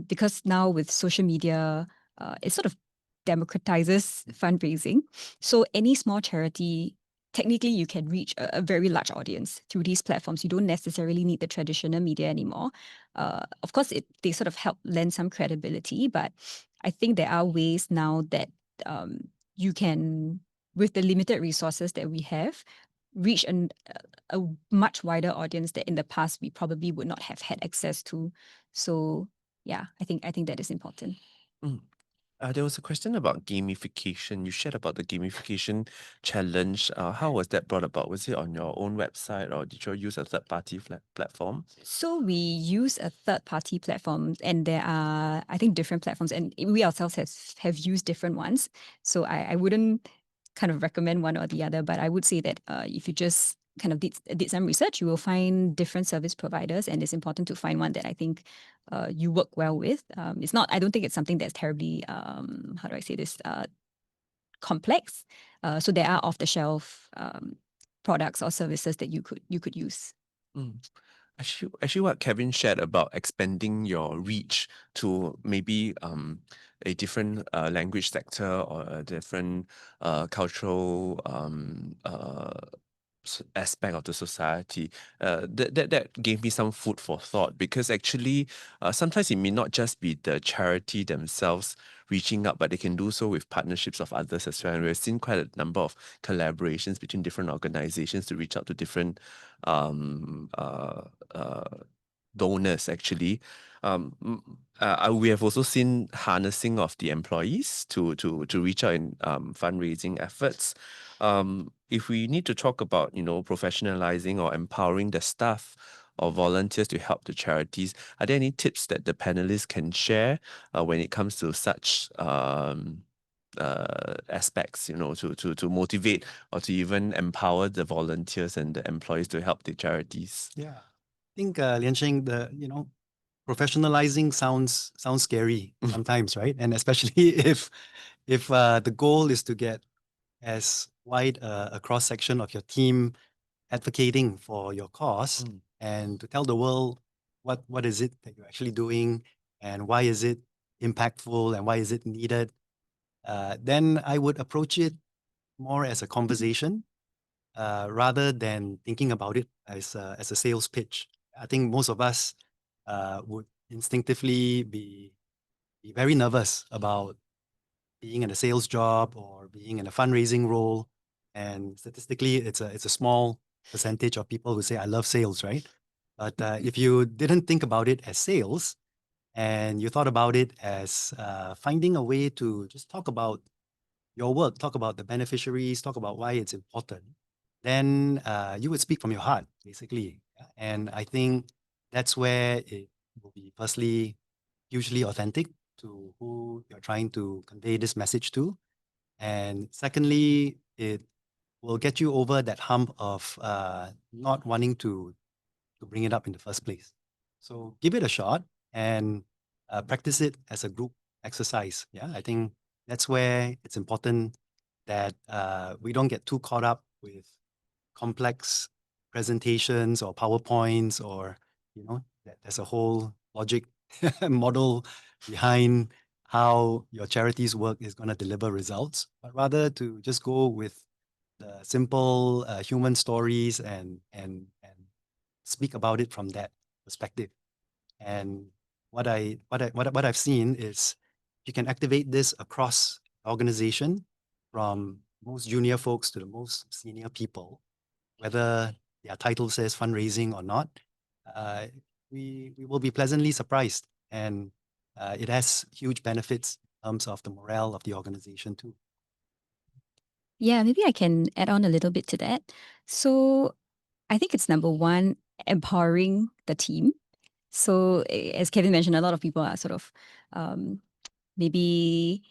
Speaker 2: because now with social media, it sort of democratizes fundraising. So any small charity, technically you can reach a very large audience through these platforms. You don't necessarily need the traditional media anymore. Of course, they sort of help lend some credibility, but I think there are ways now that you can, with the limited resources that we have, reach a much wider audience that in the past we probably would not have had access to. So yeah, I think that is important.
Speaker 1: Mm. There was a question about gamification. You shared about the gamification challenge. How was that brought about? Was it on your own website or did you use a third-party platform?
Speaker 2: So we use a third-party platform, and there are, I think, different platforms, and we ourselves have used different ones. So I wouldn't kind of recommend one or the other, but I would say that if you just kind of did some research, you will find different service providers, and it's important to find one that I think you work well with. It's not, I don't think it's something that's terribly, how do I say this, complex. So there are off-the-shelf products or services that you could use.
Speaker 1: Mm. Actually, what Kevin shared about expanding your reach to maybe a different language sector or a different cultural aspect of the society, that gave me some food for thought, because actually sometimes it may not just be the charity themselves reaching out, but they can do so with partnerships of others as well. And we've seen quite a number of collaborations between different organizations to reach out to different um, uh, uh, donors actually. We have also seen harnessing of the employees to reach out in fundraising efforts. If we need to talk about, professionalizing or empowering the staff or volunteers to help the charities, are there any tips that the panelists can share when it comes to such aspects, to motivate or to even empower the volunteers and the employees to help the charities?
Speaker 4: Yeah, I think Lian Sheng, professionalizing sounds scary sometimes, right? And especially if the goal is to get as wide a cross section of your team advocating for your cause and to tell the world what is it that you're actually doing and why is it impactful and why is it needed, then I would approach it more as a conversation rather than thinking about it as a sales pitch. I think most of us would instinctively be very nervous about being in a sales job or being in a fundraising role. And statistically, it's a small percentage of people who say, I love sales, right? But if you didn't think about it as sales and you thought about it as finding a way to just talk about your work, talk about the beneficiaries, talk about why it's important, then you would speak from your heart, basically. Yeah. And I think that's where it will be firstly hugely authentic to who you're trying to convey this message to. And secondly, it will get you over that hump of not wanting to bring it up in the first place. So give it a shot and practice it as a group exercise. Yeah, I think that's where it's important that we don't get too caught up with complex presentations or PowerPoints or, that there's a whole logic model behind how your charity's work is going to deliver results, but rather to just go with the simple human stories and speak about it from that perspective. And what I've seen is you can activate this across organization, from most junior folks to the most senior people, whether their title says fundraising or not. Uh, we will be pleasantly surprised, and it has huge benefits in terms of the morale of the organization too.
Speaker 2: Yeah, maybe I can add on a little bit to that. So I think it's number one, empowering the team. So as Kevin mentioned, a lot of people are sort of maybe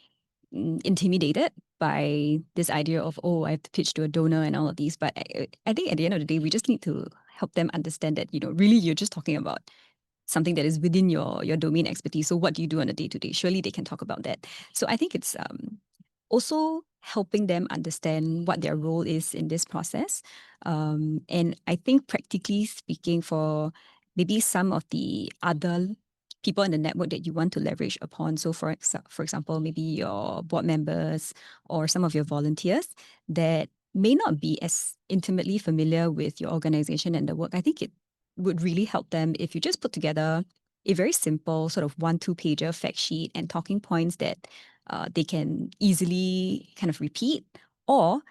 Speaker 2: intimidated by this idea of, oh, I have to pitch to a donor and all of these. But I think at the end of the day, we just need to help them understand that, really you're just talking about something that is within your domain expertise. So what do you do on a day-to-day? Surely they can talk about that. So I think it's also helping them understand what their role is in this process. And I think practically speaking, for maybe some of the other people in the network that you want to leverage upon. So for example, maybe your board members or some of your volunteers that may not be as intimately familiar with your organization and the work. I think it would really help them if you just put together a very simple sort of 1-2 pager fact sheet and talking points that they can easily kind of repeat, or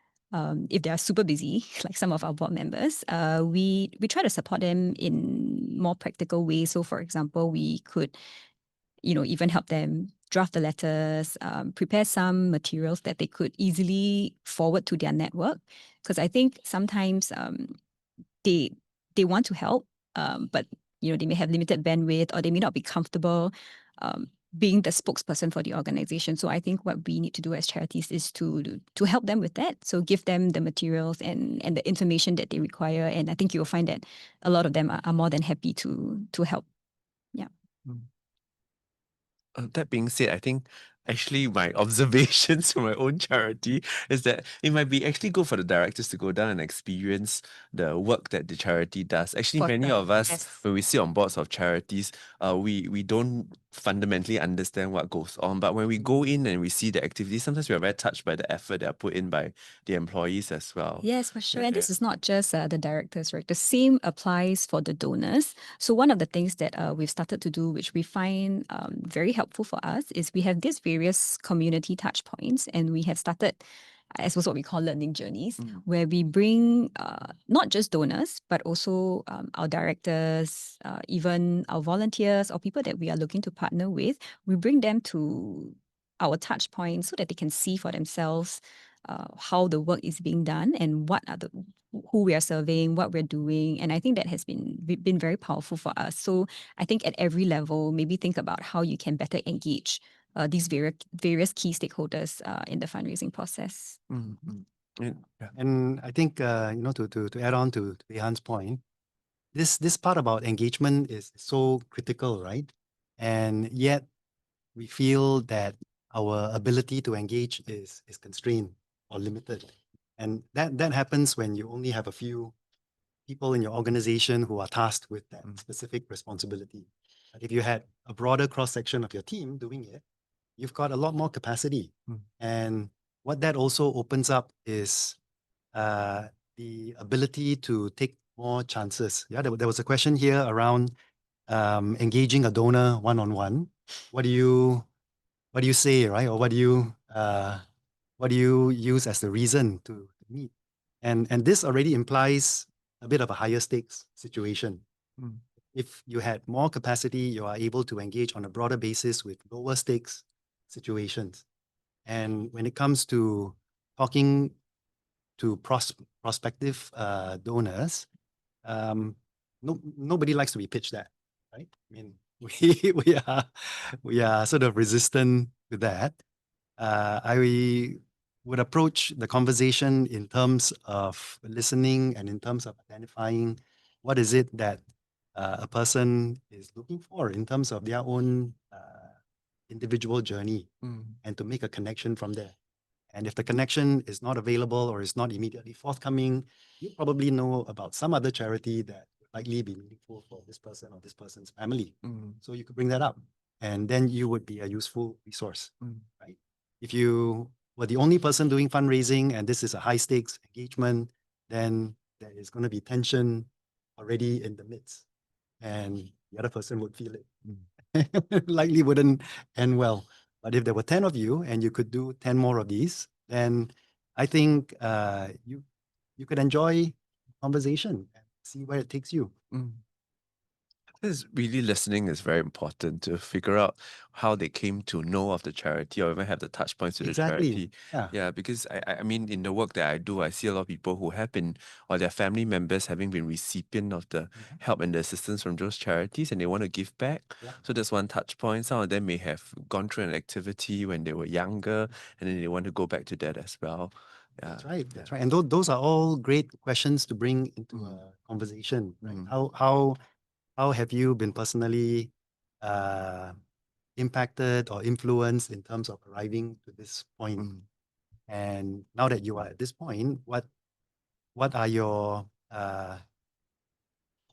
Speaker 2: if they are super busy, like some of our board members, we try to support them in more practical ways. So, for example, we could, even help them draft the letters, prepare some materials that they could easily forward to their network. Because I think sometimes they want to help, but they may have limited bandwidth or they may not be comfortable being the spokesperson for the organization. So I think what we need to do as charities is to help them with that. So give them the materials and the information that they require. And I think you'll find that a lot of them are more than happy to help. Yeah.
Speaker 1: That being said, I think actually my observations for my own charity is that it might be actually good for the directors to go down and experience the work that the charity does. Actually,
Speaker 2: For
Speaker 1: many
Speaker 2: sure.
Speaker 1: of us,
Speaker 2: Yes.
Speaker 1: when we sit on boards of charities, we don't fundamentally understand what goes on. But when we go in and we see the activities, sometimes we are very touched by the effort that are put in by the employees as well.
Speaker 2: Yes, for sure.
Speaker 1: Yeah,
Speaker 2: And this
Speaker 1: yeah.
Speaker 2: is not just the directors, right? The same applies for the donors. So one of the things that we've started to do, which we find very helpful for us, is we have these various community touch points, and we have started, I suppose, what we call learning journeys, where we bring not just donors, but also our directors, even our volunteers or people that we are looking to partner with. We bring them to our touch points so that they can see for themselves how the work is being done and who we are serving, what we're doing. And I think that has been very powerful for us. So I think at every level, maybe think about how you can better engage these various key stakeholders in the fundraising process.
Speaker 1: Yeah.
Speaker 4: And I think to add on to Rehan's point, this part about engagement is so critical, right? And yet we feel that our ability to engage is constrained or limited. And that happens when you only have a few people in your organization who are tasked with that specific responsibility. But if you had a broader cross-section of your team doing it, you've got a lot more capacity. And what that also opens up is the ability to take more chances. Yeah, there was a question here around engaging a donor one-on-one. What do you say, right? Or what do you use as the reason to meet? And this already implies a bit of a higher stakes situation. If you had more capacity, you are able to engage on a broader basis with lower stakes situations. And when it comes to talking to prospective donors, nobody likes to be pitched at, right? I mean, we are sort of resistant to that. I would approach the conversation in terms of listening and in terms of identifying what is it that a person is looking for in terms of their own individual journey, and to make a connection from there. And if the connection is not available or is not immediately forthcoming, you probably know about some other charity that would likely be meaningful for this person or this person's family. So you could bring that up, and then you would be a useful resource, right? If you were the only person doing fundraising and this is a high stakes engagement, then there is going to be tension already in the midst, and the other person would feel it. Likely wouldn't end well. But if there were 10 of you and you could do 10 more of these, then I think you could enjoy conversation and see where it takes you.
Speaker 1: This really listening is very important to figure out how they came to know of the charity or even have the touch points with
Speaker 4: Exactly.
Speaker 1: the charity.
Speaker 4: Yeah.
Speaker 1: Yeah, because I mean, in the work that I do, I see a lot of people who have been, or their family members having been recipient of the help and the assistance from those charities, and they want to give back.
Speaker 4: Yeah.
Speaker 1: So that's one touch point. Some of them may have gone through an activity when they were younger, and then they want to go back to that as well. Yeah.
Speaker 4: That's right. That's right. And those are all great questions to bring into a conversation, right? How have you been personally impacted or influenced in terms of arriving to this point? And now that you are at this point, what are your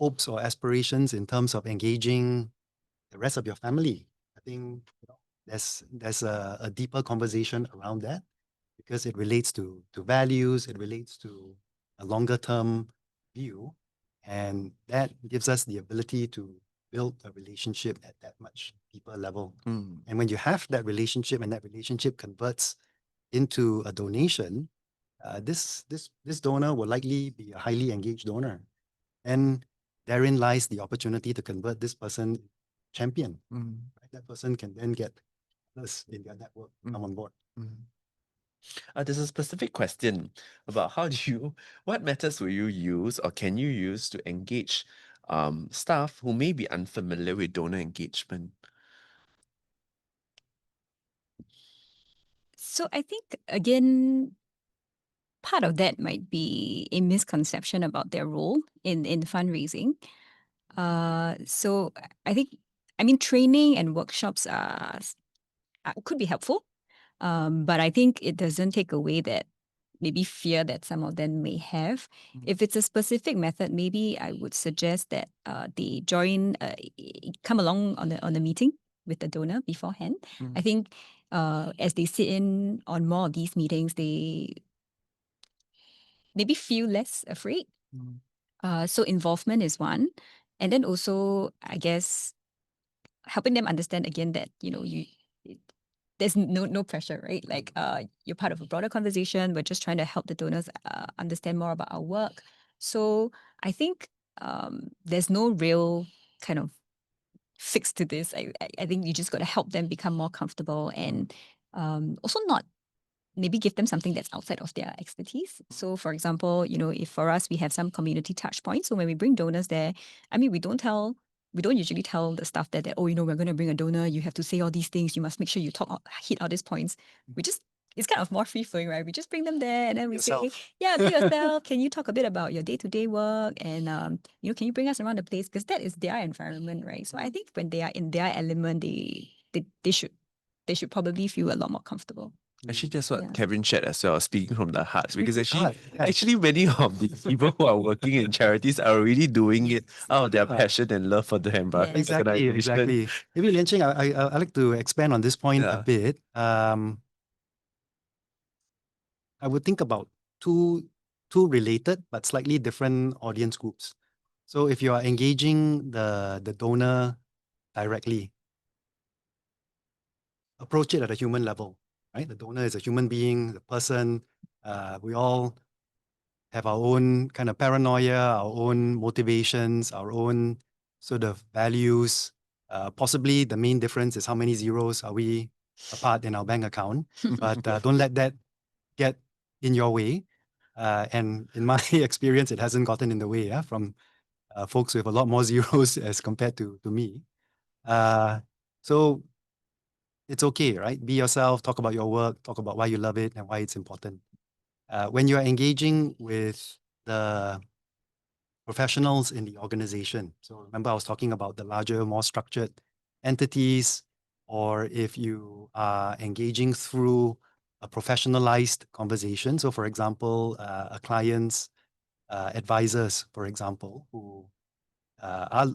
Speaker 4: hopes or aspirations in terms of engaging the rest of your family? I think there's a deeper conversation around that, because it relates to values, it relates to a longer term view, and that gives us the ability to build a relationship at that much deeper level. And when you have that relationship and that relationship converts into a donation, this donor will likely be a highly engaged donor, and therein lies the opportunity to convert this person champion. Right? That person can then get others in their network come on board.
Speaker 1: There's a specific question about what methods will you use or can you use to engage staff who may be unfamiliar with donor engagement?
Speaker 2: So I think, again, part of that might be a misconception about their role in fundraising. So I think, training and workshops could be helpful, but I think it doesn't take away that maybe fear that some of them may have. If it's a specific method, maybe I would suggest that they come along on the meeting with the donor beforehand.
Speaker 1: Mm.
Speaker 2: I think as they sit in on more of these meetings, they maybe feel less afraid. So involvement is one. And then also, I guess, helping them understand again that, there's no pressure, right? Like you're part of a broader conversation. We're just trying to help the donors understand more about our work. So I think there's no real kind of fix to this. I think you just got to help them become more comfortable and also not maybe give them something that's outside of their expertise. So for example, if for us, we have some community touch points. So when we bring donors there, I mean, we don't usually tell the staff that, we're going to bring a donor. You have to say all these things. You must make sure you hit all these points. It's kind of more free flowing, right? We just bring them there and then we say, yeah, be yourself. Can you talk a bit about your day-to-day work? And, can you bring us around the place? Because that is their environment, right? So I think when they are in their element, they should probably feel a lot more comfortable.
Speaker 1: Actually, that's what
Speaker 2: Yeah.
Speaker 1: Kevin shared as well, speaking from the heart. Because
Speaker 4: Speaking from
Speaker 1: actually,
Speaker 4: the heart,
Speaker 1: many of the people who are working in charities are really doing it out of their passion and love for the environment.
Speaker 4: Exactly. Maybe Lian Ching, I like to expand on this point a bit. I would think about two related but slightly different audience groups. So if you are engaging the donor directly, approach it at a human level, right? The donor is a human being, the person. We all have our own kind of paranoia, our own motivations, our own sort of values. Possibly the main difference is how many zeros are we apart in our bank account. But don't let that get in your way. And in my experience, it hasn't gotten in the way from folks with a lot more zeros as compared to me. So it's okay, right? Be yourself, talk about your work, talk about why you love it and why it's important. When you are engaging with the professionals in the organization, so remember I was talking about the larger, more structured entities, or if you are engaging through a professionalized conversation. So for example, a client's advisors, for example, who are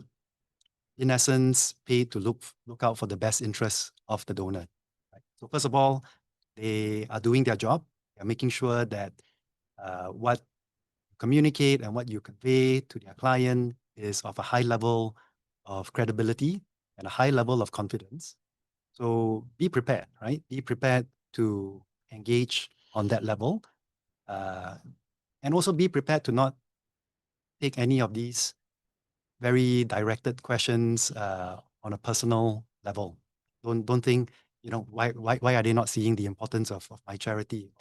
Speaker 4: in essence paid to look out for the best interests of the donor. Right? So first of all, they are doing their job. They're making sure that what you communicate and what you convey to their client is of a high level of credibility and a high level of confidence. So be prepared, right? Be prepared to engage on that level. And also be prepared to not take any of these very directed questions on a personal level. Don't think, why are they not seeing the importance of my charity?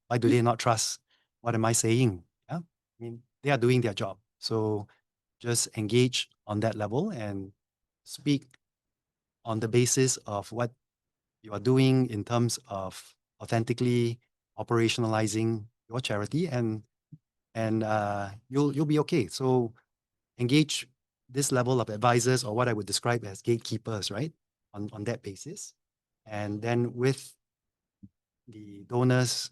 Speaker 4: Why do they not trust what am I saying? Yeah, I mean, they are doing their job. So just engage on that level and speak on the basis of what you are doing in terms of authentically operationalizing your charity, and you'll be okay. So engage this level of advisors, or what I would describe as gatekeepers, right? On that basis. And then with the donors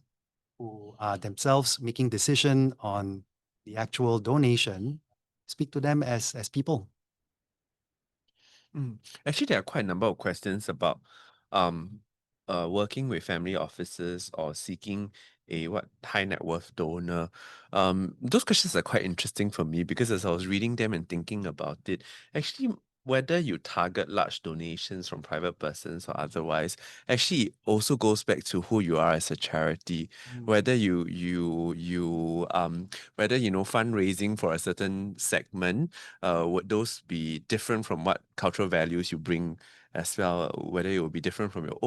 Speaker 4: who are themselves making decision on the actual donation, speak to them as people.
Speaker 1: Actually, there are quite a number of questions about working with family offices or seeking a high net worth donor. Those questions are quite interesting for me because as I was reading them and thinking about it, actually whether you target large donations from private persons or otherwise, actually also goes back to who you are as a charity. Whether whether fundraising for a certain segment, would those be different from what cultural values you bring as well? Whether it will be different from your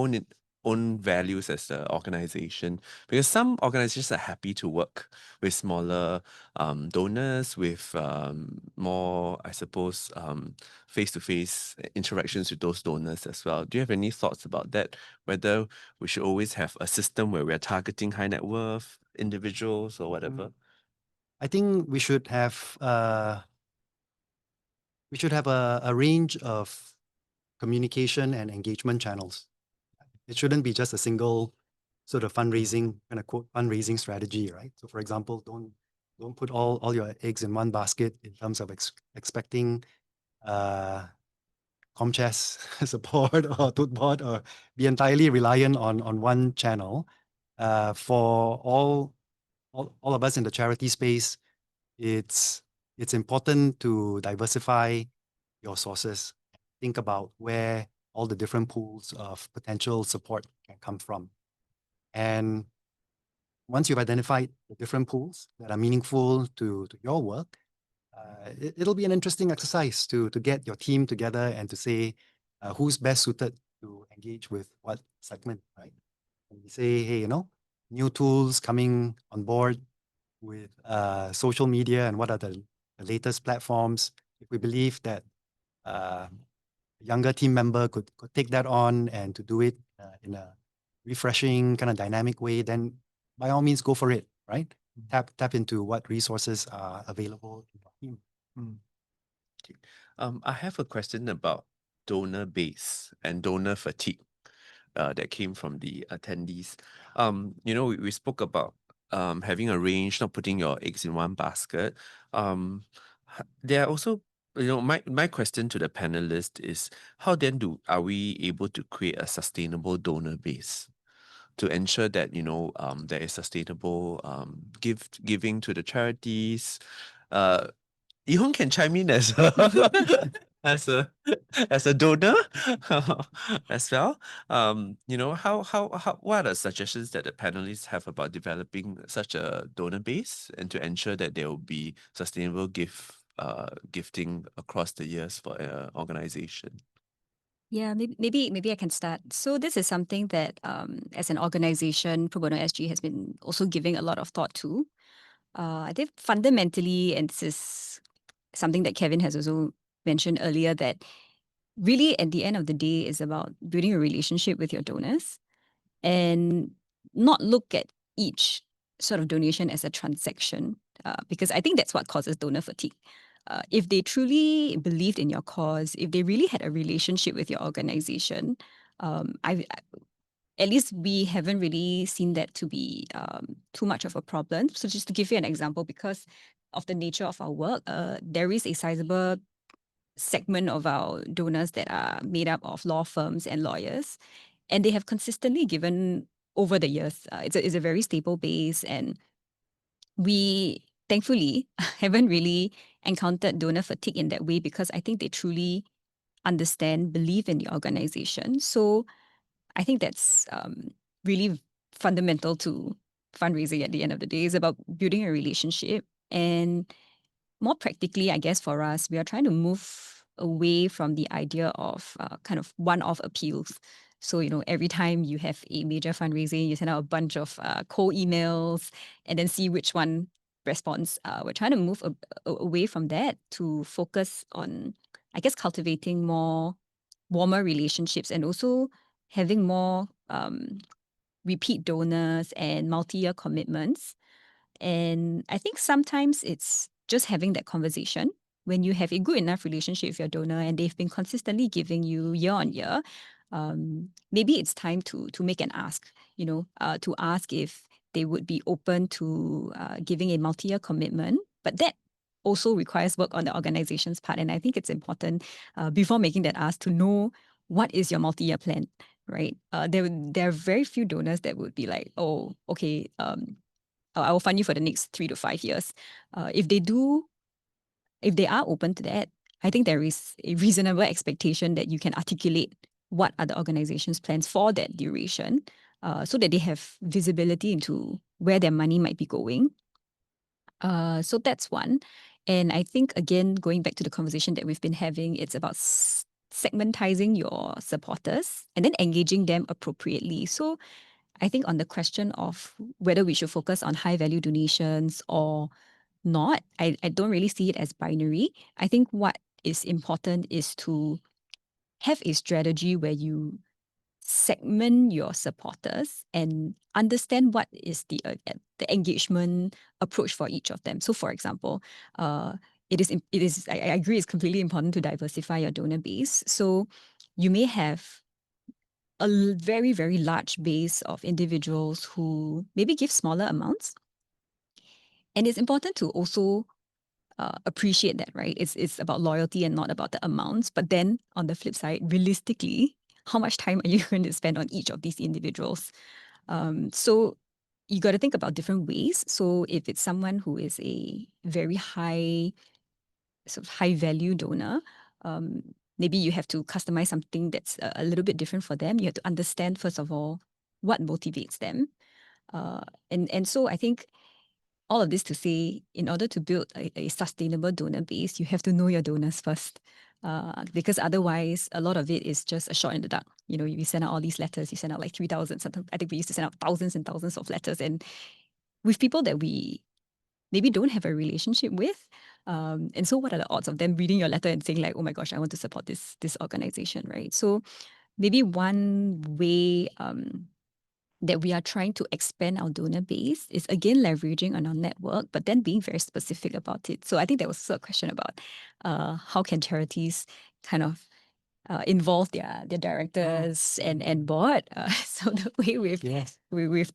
Speaker 1: own values as an organization, because some organizations are happy to work with smaller donors with more, I suppose, face-to-face interactions with those donors as well. Do you have any thoughts about that? Whether we should always have a system where we're targeting high net worth individuals or whatever?
Speaker 4: I think we should have a range of communication and engagement channels. It shouldn't be just a single sort of fundraising, kind of quote, fundraising strategy, right? So for example, don't put all your eggs in one basket in terms of expecting Comchess support or Tutbot or be entirely reliant on one channel. For all of us in the charity space, it's important to diversify your sources. Think about where all the different pools of potential support can come from. And once you've identified the different pools that are meaningful to your work, it'll be an interesting exercise to get your team together and to say who's best suited to engage with what segment, right? And we say, hey, new tools coming on board with social media and what are the latest platforms. If we believe that a younger team member could take that on and to do it in a refreshing kind of dynamic way, then by all means go for it, right? Tap into what resources are available in your team.
Speaker 1: Okay. I have a question about donor base and donor fatigue that came from the attendees. We spoke about having a range, not putting your eggs in one basket. There are also, my question to the panelists is, how then are we able to create a sustainable donor base to ensure that there is sustainable giving to the charities? Yihong can chime in as as a as a donor as well. What are the suggestions that the panelists have about developing such a donor base and to ensure that there will be sustainable gifting across the years for an organization?
Speaker 2: Yeah, maybe I can start. So this is something that, as an organization, Pro Bono SG has been also giving a lot of thought to. I think fundamentally, and this is something that Kevin has also mentioned earlier, that really at the end of the day is about building a relationship with your donors and not look at each sort of donation as a transaction, because I think that's what causes donor fatigue. If they truly believed in your cause, if they really had a relationship with your organization, at least we haven't really seen that to be too much of a problem. So just to give you an example, because of the nature of our work, there is a sizable segment of our donors that are made up of law firms and lawyers, and they have consistently given over the years. It's a very stable base, and we thankfully haven't really encountered donor fatigue in that way because I think they truly understand, believe in the organization. So I think that's really fundamental to fundraising at the end of the day. Is about building a relationship. And more practically, I guess for us, we are trying to move away from the idea of kind of one-off appeals. So, every time you have a major fundraising, you send out a bunch of cold emails and then see which one responds. We're trying to move away from that to focus on, I guess, cultivating more warmer relationships and also having more repeat donors and multi-year commitments. And I think sometimes it's just having that conversation. When you have a good enough relationship with your donor and they've been consistently giving you year on year, maybe it's time to make an ask, to ask if they would be open to giving a multi-year commitment. But that also requires work on the organization's part. And I think it's important before making that ask to know what is your multi-year plan, right? There are very few donors that would be like, oh, okay, I will fund you for the next 3 to 5 years. If they are open to that, I think there is a reasonable expectation that you can articulate what are the organization's plans for that duration, so that they have visibility into where their money might be going. So that's one. And I think, again, going back to the conversation that we've been having, it's about segmentizing your supporters and then engaging them appropriately. So I think on the question of whether we should focus on high value donations or not, I don't really see it as binary. I think what is important is to have a strategy where you segment your supporters and understand what is the engagement approach for each of them. So, for example, it is. I agree. It's completely important to diversify your donor base. So, you may have a very, very large base of individuals who maybe give smaller amounts. And it's important to also appreciate that, right? It's about loyalty and not about the amounts. But then on the flip side, realistically, how much time are you going to spend on each of these individuals? So you got to think about different ways. So if it's someone who is a very high sort of high value donor, maybe you have to customize something that's a little bit different for them. You have to understand, first of all, what motivates them. And so I think all of this to say, in order to build a sustainable donor base, you have to know your donors first. Because otherwise, a lot of it is just a shot in the dark. You know, you send out all these letters, you send out like 3,000. Sometimes I think we used to send out thousands and thousands of letters, and with people that we maybe don't have a relationship with. And so what are the odds of them reading your letter and saying like, oh my gosh, I want to support this organization, right? So maybe one way that we are trying to expand our donor base is again leveraging on our network, but then being very specific about it. So I think there was also a question about how can charities kind of involve their directors and board. So the way
Speaker 4: Yes.
Speaker 2: we're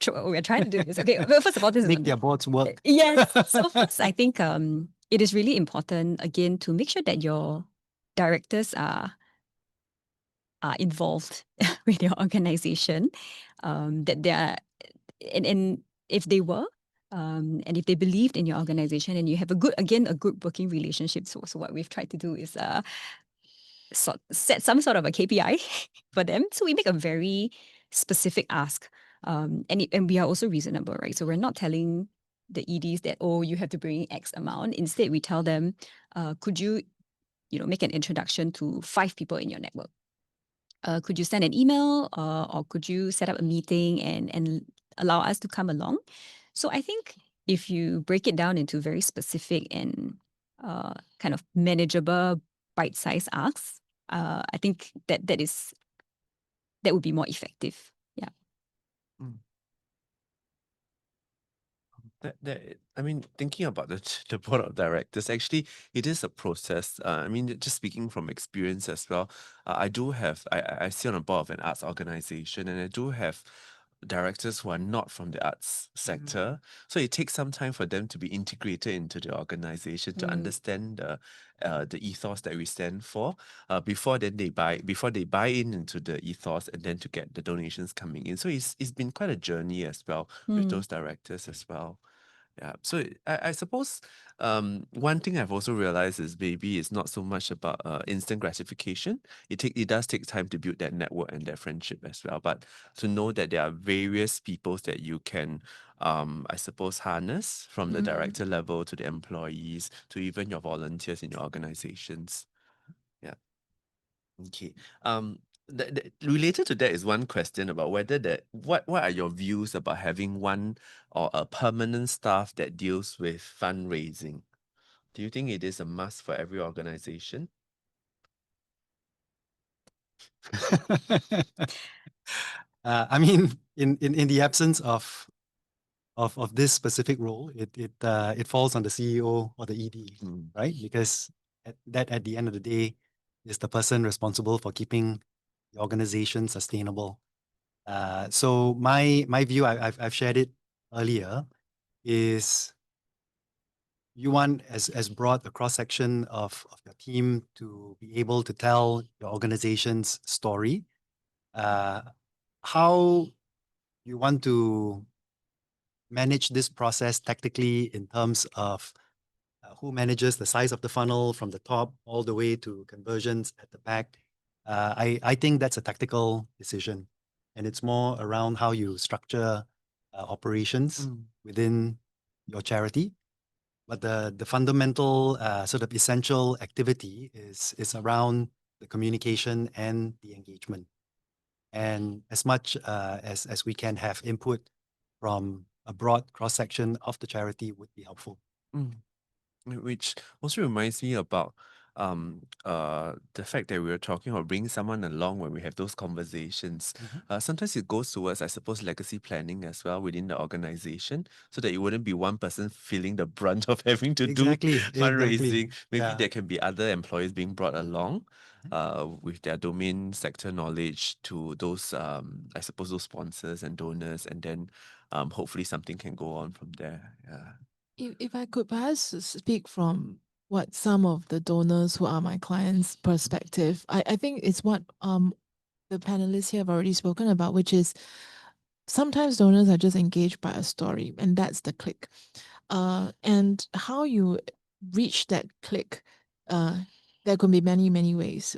Speaker 2: trying to do this. Okay, well, first of all, this
Speaker 4: Make
Speaker 2: is
Speaker 4: their boards work.
Speaker 2: yes. So first, I think it is really important again to make sure that your directors are involved with your organization, that they are, and if they were, and if they believed in your organization and you have a good working relationship. So what we've tried to do is set some sort of a KPI for them. So we make a very specific ask, and we are also reasonable, right? So we're not telling the EDs that, oh, you have to bring X amount. Instead, we tell them, could you make an introduction to 5 people in your network? Could you send an email, or could you set up a meeting and allow us to come along? So I think if you break it down into very specific and kind of manageable bite-sized asks, I think that would be more effective. Yeah.
Speaker 1: I mean, thinking about the board of directors, actually, it is a process. I mean, just speaking from experience as well, I sit on a board of an arts organization, and I do have directors who are not from the arts sector. So it takes some time for them to be integrated into the organization, to understand the ethos that we stand for. Before they buy into the ethos, and then to get the donations coming in. So it's been quite a journey as well with those directors as well. Yeah. So I suppose one thing I've also realized is maybe it's not so much about instant gratification. It does take time to build that network and that friendship as well. But to know that there are various peoples that you can I suppose harness from the director level to the employees to even your volunteers in your organizations. Yeah. Okay. Related to that is one question about whether what are your views about having one or a permanent staff that deals with fundraising? Do you think it is a must for every organization?
Speaker 4: I mean, in the absence of this specific role, it falls on the CEO or the ED, right? Because at the end of the day is the person responsible for keeping the organization sustainable. So my view, I've shared it earlier, is you want as broad a cross section of your team to be able to tell your organization's story. How you want to manage this process tactically in terms of who manages the size of the funnel from the top all the way to conversions at the back. I think that's a tactical decision, and it's more around how you structure operations within your charity. But the fundamental sort of essential activity is around the communication and the engagement. And as much as we can have input from a broad cross section of the charity would be helpful.
Speaker 1: Which also reminds me about the fact that we were talking about bringing someone along when we have those conversations. Sometimes it goes towards, I suppose, legacy planning as well within the organization, so that it wouldn't be one person feeling the brunt of having to do fundraising. Maybe there can be other employees being brought along with their domain sector knowledge to those I suppose those sponsors and donors, and then hopefully something can go on from there. Yeah.
Speaker 3: If I could perhaps speak from what some of the donors who are my clients' perspective. I think it's what the panelists here have already spoken about, which is sometimes donors are just engaged by a story, and that's the click. And how you reach that click, there could be many, many ways,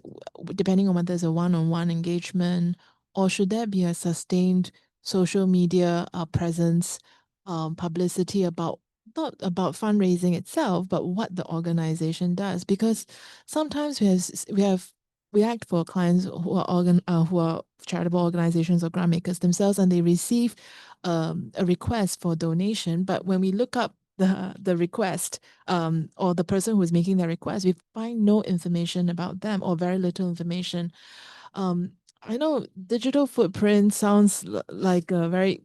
Speaker 3: depending on whether it's a one-on-one engagement or should there be a sustained social media presence, publicity about not about fundraising itself, but what the organization does. Because sometimes we act for clients who are charitable organizations or grant makers themselves, and they receive a request for donation. But when we look up the request or the person who is making the request, we find no information about them or very little information. I know digital footprint sounds like a very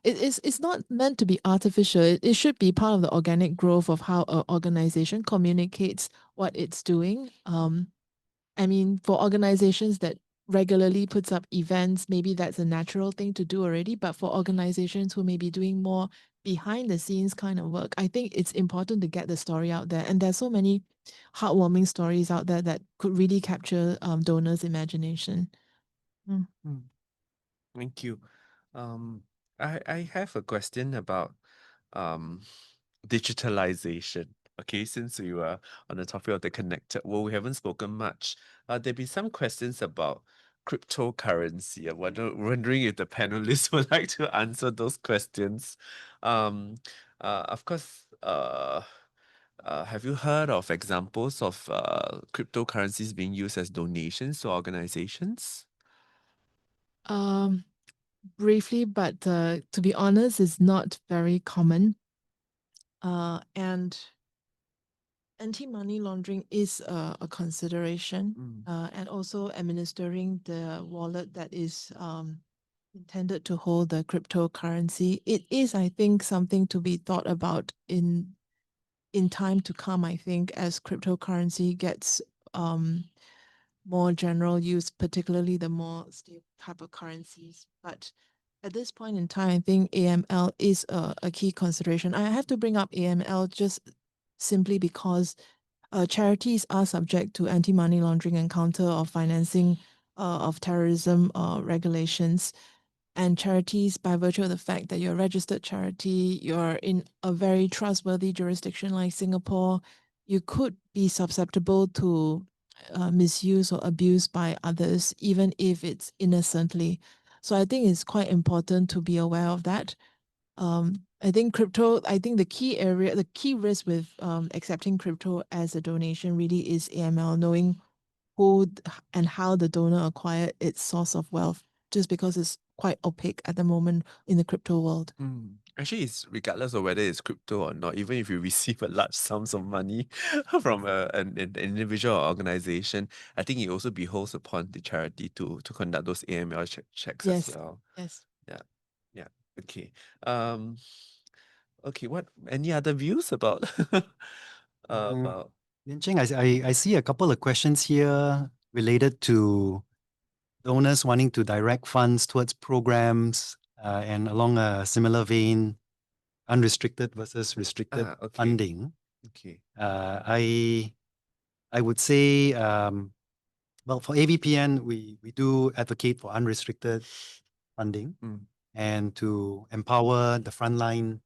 Speaker 3: it's not meant to be artificial. It should be part of the organic growth of how an organization communicates what it's doing. I mean, for organizations that regularly puts up events, maybe that's a natural thing to do already. But for organizations who may be doing more behind the scenes kind of work, I think it's important to get the story out there. And there's so many heartwarming stories out there that could really capture donors' imagination. Mm.
Speaker 1: Thank you. I have a question about um digitalization. Okay, since we were on the topic of the connected world, we haven't spoken much. There'll be some questions about cryptocurrency. I'm wondering if the panelists would like to answer those questions. Of course, have you heard of examples of cryptocurrencies being used as donations to organizations?
Speaker 3: Um, Briefly, but to be honest, it's not very common. And anti-money laundering is a consideration, and also administering the wallet that is intended to hold the cryptocurrency. It is, I think, something to be thought about in time to come. I think as cryptocurrency gets more general use, particularly the more stable type of currencies. But at this point in time, I think AML is a key consideration. I have to bring up AML just simply because charities are subject to anti-money laundering and counter or financing of terrorism regulations. And charities, by virtue of the fact that you're a registered charity, you're in a very trustworthy jurisdiction like Singapore, you could be susceptible to misuse or abuse by others, even if it's innocently. So I think it's quite important to be aware of that. I think the key risk with accepting crypto as a donation really is AML, knowing who and how the donor acquired its source of wealth, just because it's quite opaque at the moment in the crypto world.
Speaker 1: Actually, it's regardless of whether it's crypto or not, even if you receive a large sums of money from an individual or organization, I think it also behoves upon the charity to conduct those AML checks as
Speaker 3: Yes,
Speaker 1: well.
Speaker 3: yes.
Speaker 1: Yeah. Okay. Okay, what any other views about about
Speaker 4: Yan Cheng, I see a couple of questions here related to donors wanting to direct funds towards programs and along a similar vein, unrestricted versus restricted
Speaker 1: okay.
Speaker 4: funding.
Speaker 1: Okay.
Speaker 4: I would say, well, for AVPN, we do advocate for unrestricted funding and to empower the frontline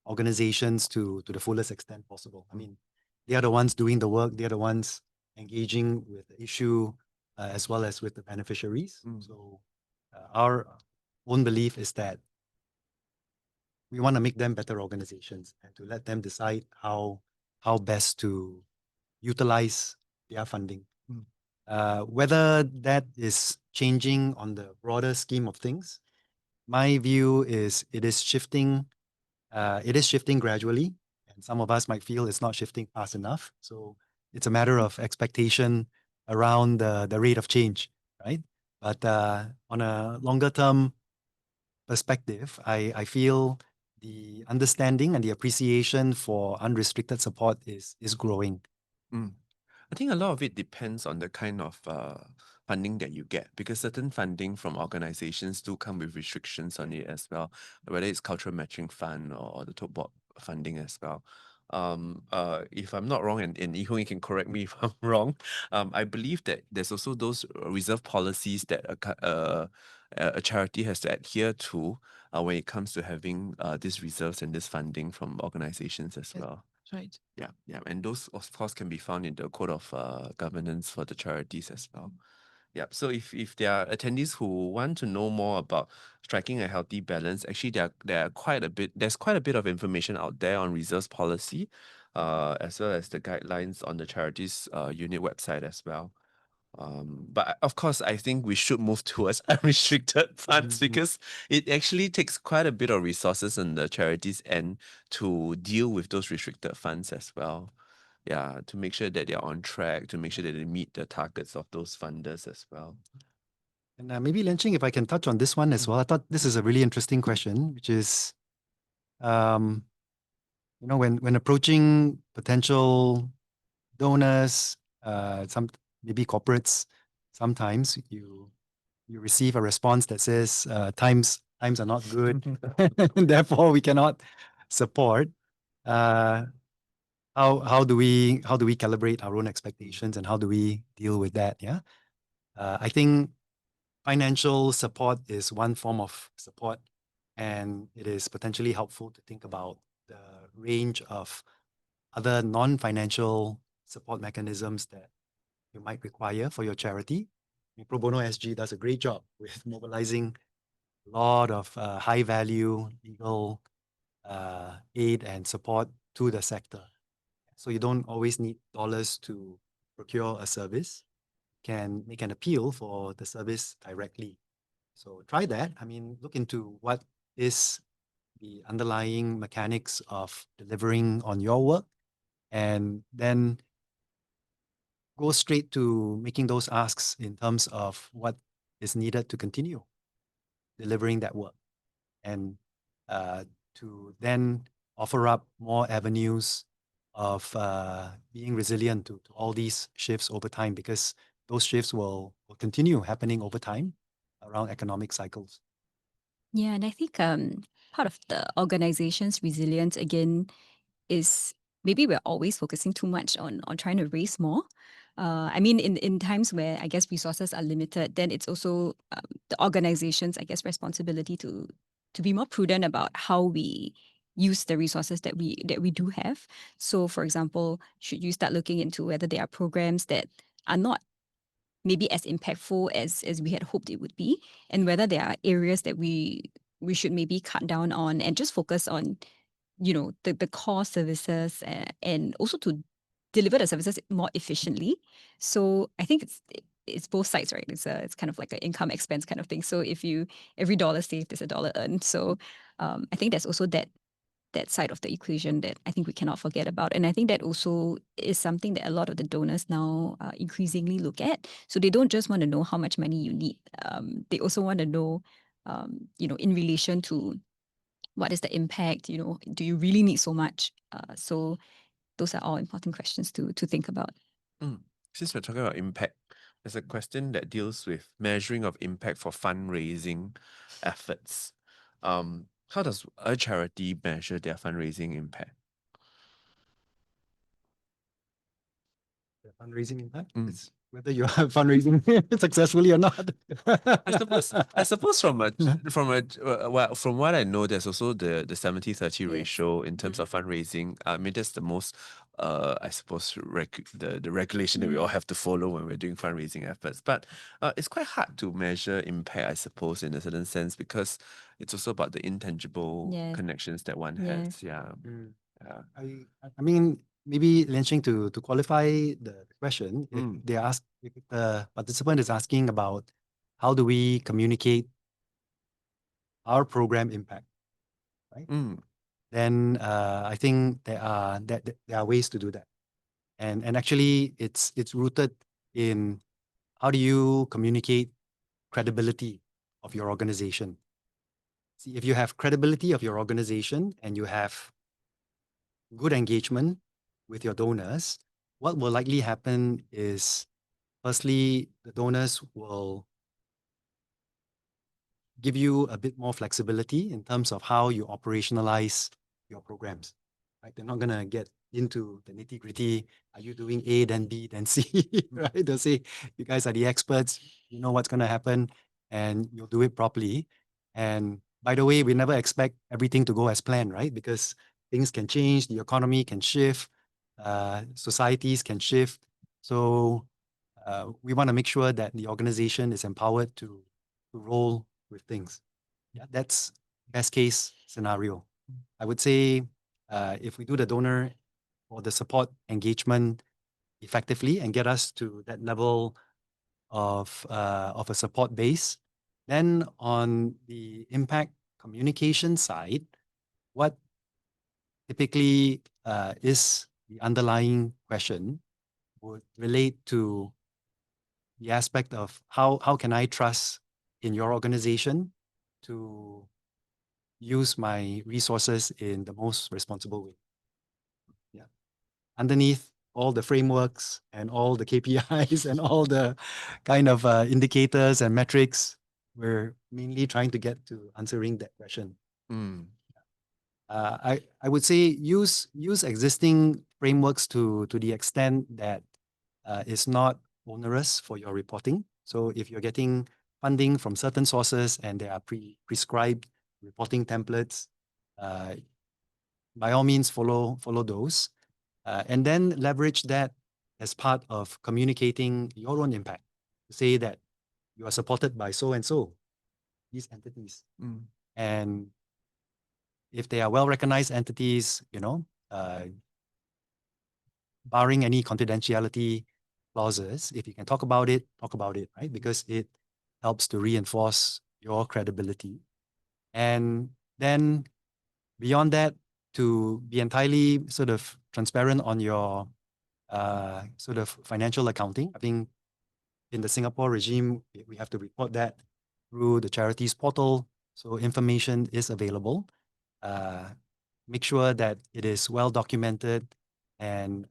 Speaker 4: organizations to the fullest extent possible. I mean, they are the ones doing the work. They are the ones engaging with the issue as well as with the beneficiaries. So our own belief is that we want to make them better organizations and to let them decide how best to utilize their funding. Whether that is changing on the broader scheme of things, my view is it is shifting. It is shifting gradually, and some of us might feel it's not shifting fast enough. So it's a matter of expectation around the rate of change, right? But on a longer term perspective, I feel the understanding and the appreciation for unrestricted support is growing.
Speaker 1: I think a lot of it depends on the kind of funding that you get, because certain funding from organizations do come with restrictions on it as well, whether it's cultural matching fund or the tote board funding as well. if I'm not wrong, and Yi Hong, you can correct me if I'm wrong. I believe that there's also those reserve policies that a charity has to adhere to when it comes to having these reserves and this funding from organizations as
Speaker 3: Yes.
Speaker 1: well.
Speaker 3: Right.
Speaker 1: Yeah, yeah, and those of course can be found in the code of governance for the charities as well. Yeah, so if there are attendees who want to know more about striking a healthy balance, actually there's quite a bit of information out there on reserves policy, as well as the guidelines on the charities unit website as well. But of course, I think we should move towards unrestricted funds because it actually takes quite a bit of resources on the charities end to deal with those restricted funds as well. Yeah, to make sure that they're on track, to make sure that they meet the targets of those funders as well.
Speaker 4: And maybe Lian Ching, if I can touch on this one as well. I thought this is a really interesting question, which is, when approaching potential donors, some maybe corporates, sometimes you receive a response that says times are not good, and therefore we cannot support. How do we calibrate our own expectations, and how do we deal with that? Yeah, I think financial support is one form of support, and it is potentially helpful to think about the range of other non-financial support mechanisms that you might require for your charity. Pro Bono SG does a great job with mobilizing a lot of high-value legal aid and support to the sector. So you don't always need dollars to procure a service. You can make an appeal for the service directly. So try that. I mean, look into what is the underlying mechanics of delivering on your work, and then go straight to making those asks in terms of what is needed to continue delivering that work, and to then offer up more avenues of being resilient to all these shifts over time, because those shifts will continue happening over time around economic cycles.
Speaker 2: Yeah, and I think part of the organization's resilience again is maybe we're always focusing too much on trying to raise more. I mean, in times where I guess resources are limited, then it's also the organization's responsibility to be more prudent about how we use the resources that we do have. So, for example, should you start looking into whether there are programs that are not maybe as impactful as we had hoped it would be, and whether there are areas that we should maybe cut down on and just focus on, the core services, and also to deliver the services more efficiently. So I think it's both sides, right? It's kind of like an income expense kind of thing. So if every dollar saved is a dollar earned. So I think there's also that side of the equation that I think we cannot forget about. And I think that also is something that a lot of the donors now increasingly look at. So they don't just want to know how much money you need. They also want to know, in relation to what is the impact, do you really need so much? So those are all important questions to think about.
Speaker 1: Since we're talking about impact, there's a question that deals with measuring of impact for fundraising efforts. How does a charity measure their fundraising impact?
Speaker 4: The fundraising impact is whether you are fundraising successfully or not.
Speaker 1: I suppose from what I know, there's also the 70-30 ratio in terms of fundraising. I mean, that's the most I suppose the regulation that we all have to follow when we're doing fundraising efforts. But it's quite hard to measure impact, I suppose, in a certain sense, because it's also about the intangible connections that one has. Yeah.
Speaker 4: I mean, maybe Lian Ching, to qualify the question, if the participant is asking about how do we communicate our program impact, right? Then I think there are ways to do that, and actually it's rooted in how do you communicate credibility of your organization. See, if you have credibility of your organization and you have good engagement with your donors, what will likely happen is, firstly, the donors will give you a bit more flexibility in terms of how you operationalize your programs. Right? They're not going to get into the nitty-gritty. Are you doing A, then B, then C? Right? They'll say, you guys are the experts, you know what's going to happen, and you'll do it properly. And by the way, we never expect everything to go as planned, right? Because things can change, the economy can shift, societies can shift. So we want to make sure that the organization is empowered to roll with things. Yeah, that's best case scenario. I would say if we do the donor or the support engagement effectively and get us to that level of a support base, then on the impact communication side, what typically is the underlying question would relate to the aspect of how can I trust in your organization to use my resources in the most responsible way. Yeah. Underneath all the frameworks and all the KPIs and all the kind of indicators and metrics, we're mainly trying to get to answering that question.
Speaker 1: Mm.
Speaker 4: I would say use existing frameworks to the extent that is not onerous for your reporting. So if you're getting funding from certain sources and there are prescribed reporting templates, by all means follow those, and then leverage that as part of communicating your own impact. Say that you are supported by so and so, these entities,
Speaker 1: Mm.
Speaker 4: and if they are well-recognized entities, barring any confidentiality clauses, if you can talk about it, right? Because it helps to reinforce your credibility. And then beyond that, to be entirely sort of transparent on your sort of financial accounting. I think in the Singapore regime, we have to report that through the charities portal. So information is available. Make sure that it is well documented and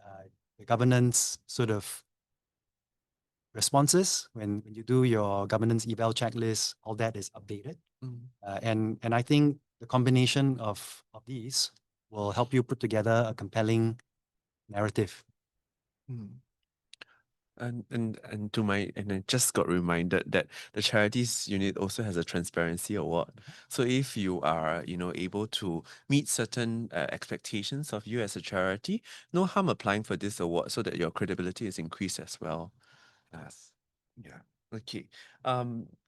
Speaker 4: the governance sort of responses when you do your governance eval checklist, all that is updated.
Speaker 1: Mm.
Speaker 4: And I think the combination of these will help you put together a compelling narrative.
Speaker 1: Mm. And to my and I just got reminded that the charities unit also has a transparency award. So if you are able to meet certain expectations of you as a charity, no harm applying for this award so that your credibility is increased as well. Yes. Yeah. Okay.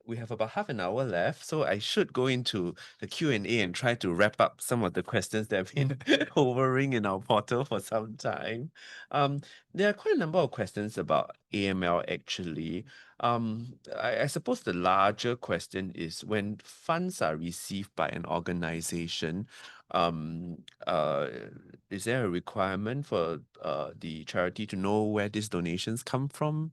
Speaker 1: We have about half an hour left, so I should go into the Q&A and try to wrap up some of the questions that have been hovering in our portal for some time. There are quite a number of questions about AML actually. I suppose the larger question is when funds are received by an organization, um, uh, is there a requirement for the charity to know where these donations come from?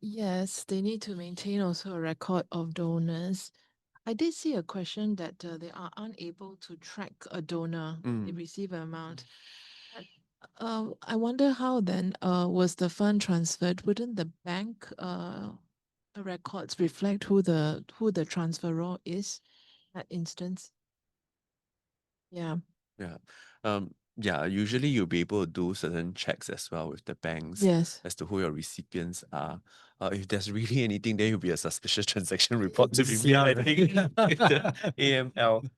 Speaker 3: Yes, they need to maintain also a record of donors. I did see a question that they are unable to track a donor when they receive an amount. I wonder how then was the fund transferred? Wouldn't the bank records reflect who the transferor is in that instance? Yeah.
Speaker 1: Yeah. Yeah, usually you'll be able to do certain checks as well with the banks
Speaker 3: Yes.
Speaker 1: as to who your recipients are. If there's really anything, then it'll be a suspicious transaction report to be made, I think, with the AML.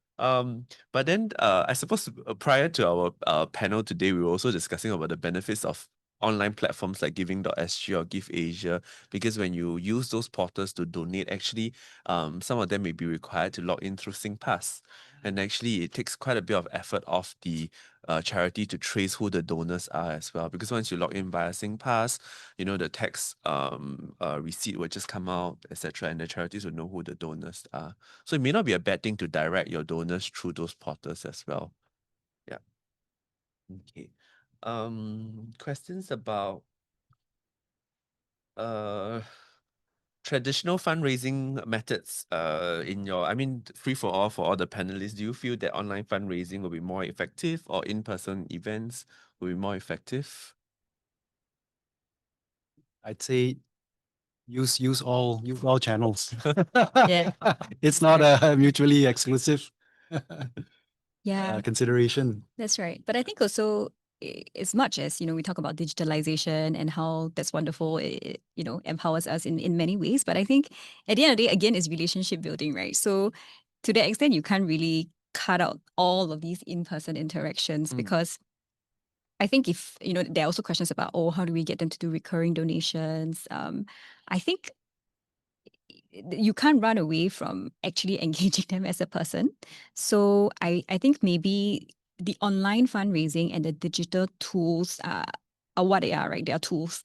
Speaker 1: But then I suppose prior to our panel today, we were also discussing about the benefits of online platforms like Giving.sg or Give Asia, because when you use those portals to donate, actually, some of them may be required to log in through SingPass. And actually, it takes quite a bit of effort off the charity to trace who the donors are as well. Because once you log in via SingPass, the tax receipt will just come out, etc., and the charities will know who the donors are. So it may not be a bad thing to direct your donors through those portals as well. Yeah. Okay. Questions about traditional fundraising methods free for all the panelists. Do you feel that online fundraising will be more effective or in-person events will be more effective?
Speaker 4: I'd say use all channels.
Speaker 2: Yeah.
Speaker 4: It's not a mutually exclusive
Speaker 2: Yeah,
Speaker 4: consideration.
Speaker 2: that's right. But I think also as much as, we talk about digitalization and how that's wonderful, it empowers us in many ways. But I think at the end of the day, again, it's relationship building, right? So to that extent, you can't really cut out all of these in-person interactions because I think if, there are also questions about, how do we get them to do recurring donations? I think you can't run away from actually engaging them as a person. So I think maybe the online fundraising and the digital tools are what they are, right? They are tools.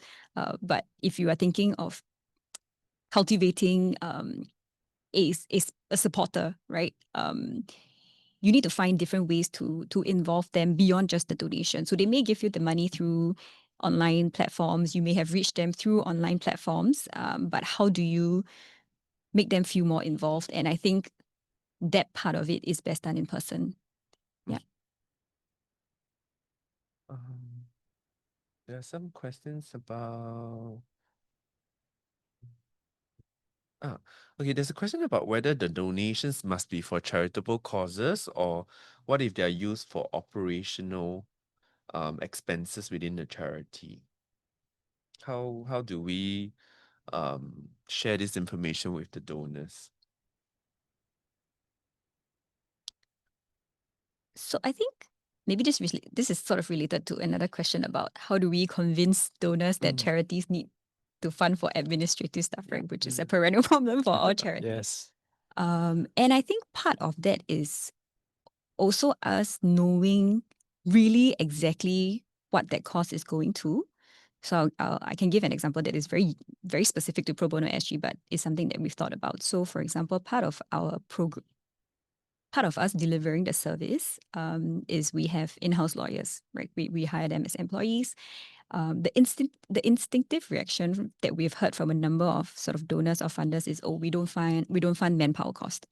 Speaker 2: But if you are thinking of cultivating a supporter, right? You need to find different ways to involve them beyond just the donation. So they may give you the money through online platforms. You may have reached them through online platforms. But how do you make them feel more involved? And I think that part of it is best done in person. Yeah.
Speaker 1: There are some questions about. Okay, there's a question about whether the donations must be for charitable causes or what if they are used for operational expenses within the charity. How do we share this information with the donors?
Speaker 2: So I think maybe this is sort of related to another question about how do we convince donors that charities need to fund for administrative stuff, right? Which is a perennial problem for all charities.
Speaker 4: Yes.
Speaker 2: And I think part of that is also us knowing really exactly what that cost is going to. So I can give an example that is very, very specific to Pro Bono SG, but is something that we've thought about. So, for example, part of our program, part of us delivering the service is we have in-house lawyers, right? We hire them as employees. The instinctive reaction that we've heard from a number of sort of donors or funders is, we don't fund manpower cost.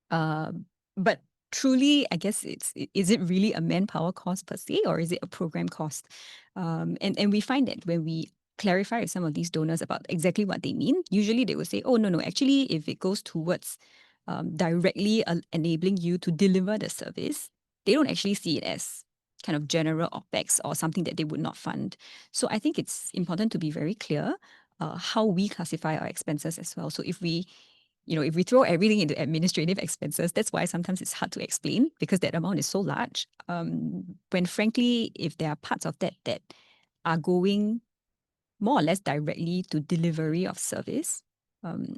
Speaker 2: But truly, I guess is it really a manpower cost per se, or is it a program cost? And we find that when we clarify with some of these donors about exactly what they mean, usually they will say, no, actually, if it goes towards directly enabling you to deliver the service, they don't actually see it as kind of general OPEX or something that they would not fund. So I think it's important to be very clear how we classify our expenses as well. So if we throw everything into administrative expenses, that's why sometimes it's hard to explain because that amount is so large. When frankly, if there are parts of that are going more or less directly to delivery of service,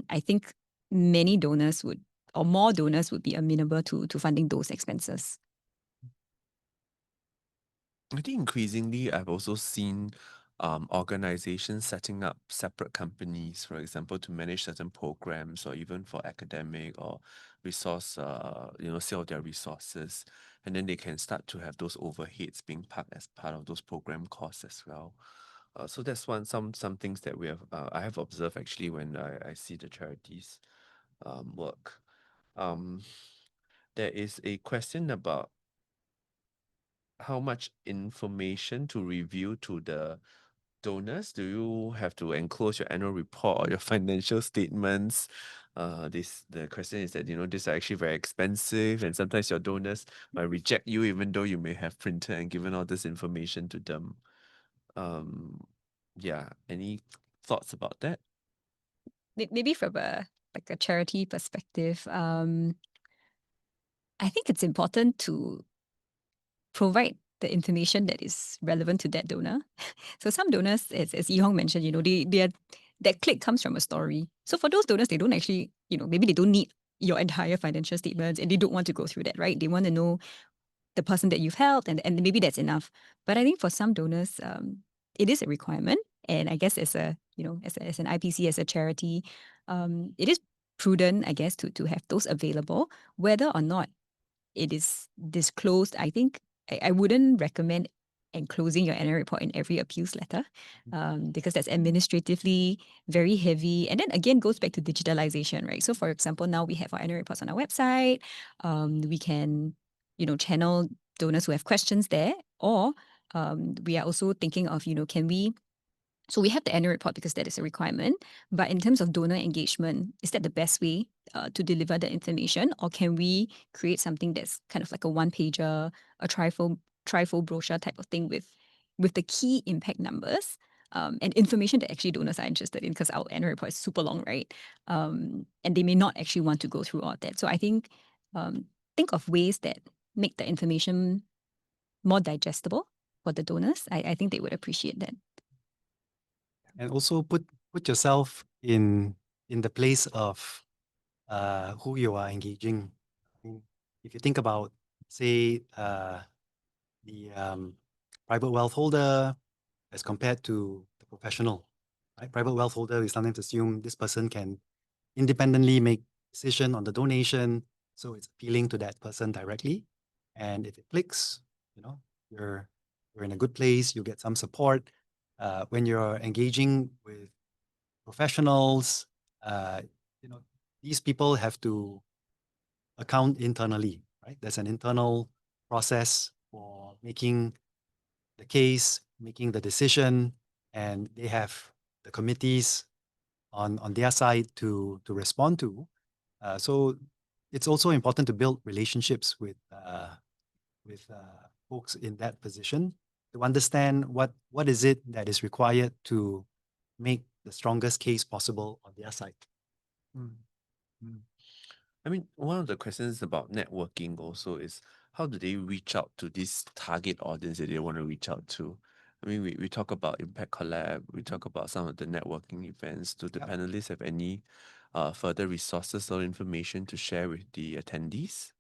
Speaker 2: I think many donors would, or more donors would be amenable to funding those expenses.
Speaker 1: I think increasingly I've also seen organizations setting up separate companies, for example, to manage certain programs or even for academic or resource, sale of their resources. And then they can start to have those overheads being part of those program costs as well. So that's some things that I have observed actually when I see the charities work. There is a question about how much information to review to the donors. Do you have to enclose your annual report or your financial statements? The question is that these are actually very expensive, and sometimes your donors might reject you even though you may have printed and given all this information to them. Any thoughts about that?
Speaker 2: Maybe from a charity perspective, I think it's important to provide the information that is relevant to that donor. So some donors, as Yi Hong mentioned, that click comes from a story. So for those donors, they don't actually, maybe they don't need your entire financial statements and they don't want to go through that, right? They want to know the person that you've helped and maybe that's enough. But I think for some donors, it is a requirement. And I guess as an IPC, as a charity, it is prudent, I guess, to have those available, whether or not it is disclosed. I think I wouldn't recommend enclosing your annual report in every appeals letter because that's administratively very heavy. And then again, goes back to digitalization, right? So for example, now we have our annual reports on our website. We can, channel donors who have questions there, or we are also thinking of, so we have the annual report because that is a requirement. But in terms of donor engagement, is that the best way to deliver the information? Or can we create something that's kind of like a one-pager, a trifold trifold brochure type of thing with the key impact numbers and information that actually donors are interested in, because our annual report is super long, right? And they may not actually want to go through all that. So I think of ways that make the information more digestible for the donors. I think they would appreciate that.
Speaker 4: And also put yourself in the place of who you are engaging. I mean, if you think about, say, the private wealth holder as compared to the professional, right? Private wealth holder, we sometimes assume this person can independently make decision on the donation, so it's appealing to that person directly. And if it clicks, you're in a good place. You get some support. When you're engaging with professionals, these people have to account internally, right? There's an internal process for making the case, making the decision, and they have the committees on their side to respond to. So it's also important to build relationships with folks in that position to understand what is it that is required to make the strongest case possible on their side.
Speaker 1: I mean, one of the questions about networking also is how do they reach out to this target audience that they want to reach out to? I mean, we talk about Impact Collab, we talk about some of the networking events. Do the
Speaker 4: Yep.
Speaker 1: panelists have any further resources or information to share with the attendees?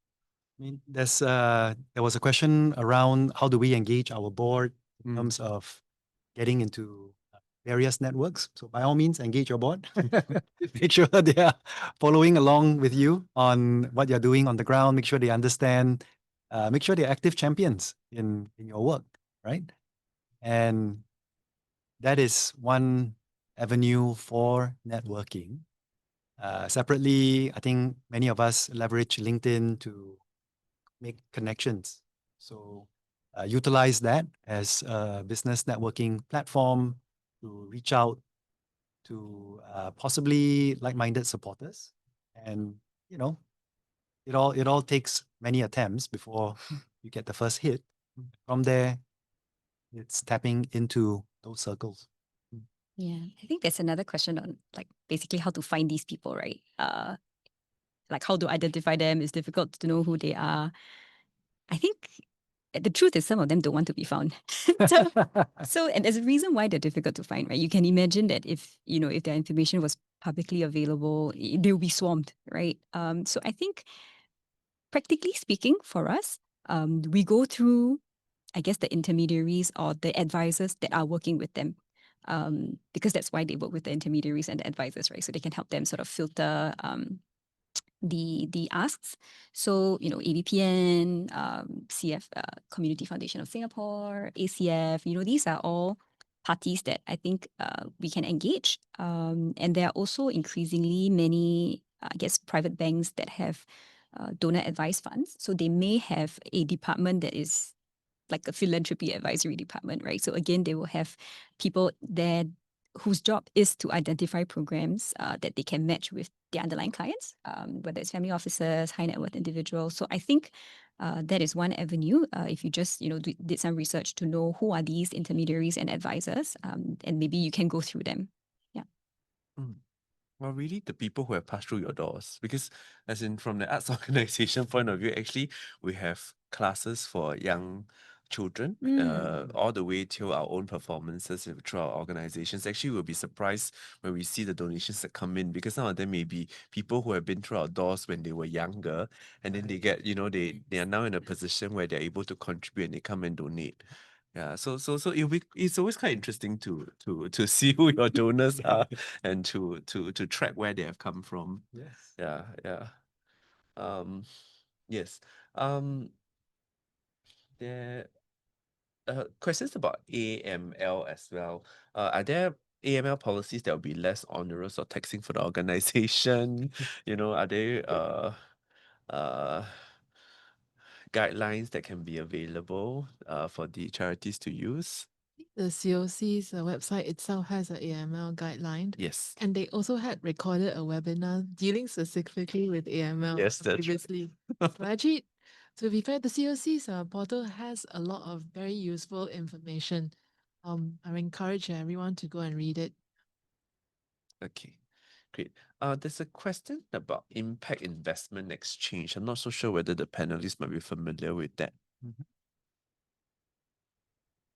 Speaker 4: I mean, there was a question around how do we engage our board in terms of getting into various networks. So by all means, engage your board. Make sure they are following along with you on what you're doing on the ground. Make sure they understand. Make sure they're active champions in your work, right? And that is one avenue for networking. Separately, I think many of us leverage LinkedIn to make connections. So utilize that as a business networking platform to reach out to possibly like-minded supporters. And it all takes many attempts before you get the first hit. From there, it's tapping into those circles.
Speaker 2: Yeah, I think there's another question on like basically how to find these people, right? Like how to identify them. It's difficult to know who they are. I think the truth is some of them don't want to be found. And there's a reason why they're difficult to find, right? You can imagine that if their information was publicly available, they'll be swarmed, right? So I think practically speaking for us, we go through, I guess, the intermediaries or the advisors that are working with them. Because that's why they work with the intermediaries and the advisors, right? So they can help them sort of filter the asks. So, ABPN, CF, Community Foundation of Singapore, ACF, these are all parties that I think we can engage. And there are also increasingly many, I guess, private banks that have donor advice funds. So they may have a department that is like a philanthropy advisory department, right? So again, they will have people there whose job is to identify programs that they can match with the underlying clients, whether it's family officers, high net worth individuals. So I think that is one avenue. If you just did some research to know who are these intermediaries and advisors, and maybe you can go through them. Yeah.
Speaker 1: Well, really, the people who have passed through your doors, because as in from the arts organization point of view, actually, we have classes for young children, all the way to our own performances through our organizations. Actually, we'll be surprised when we see the donations that come in, because some of them may be people who have been through our doors when they were younger, and then they get, they are now in a position where they're able to contribute and they come and donate. Yeah, so it's always quite interesting to see who your donors are and to track where they have come from.
Speaker 4: Yes.
Speaker 1: Yeah. Yes. There questions about AML as well. Are there AML policies that will be less onerous or taxing for the organization? Are there guidelines that can be available for the charities to use?
Speaker 5: The COC's website itself has an AML guideline.
Speaker 1: Yes.
Speaker 5: And they also had recorded a webinar dealing specifically with AML
Speaker 1: Yes, that's right.
Speaker 5: previously. So actually, To be fair, the COC's portal has a lot of very useful information. I encourage everyone to go and read it.
Speaker 1: Okay, great. There's a question about impact investment exchange. I'm not so sure whether the panelists might be familiar with that.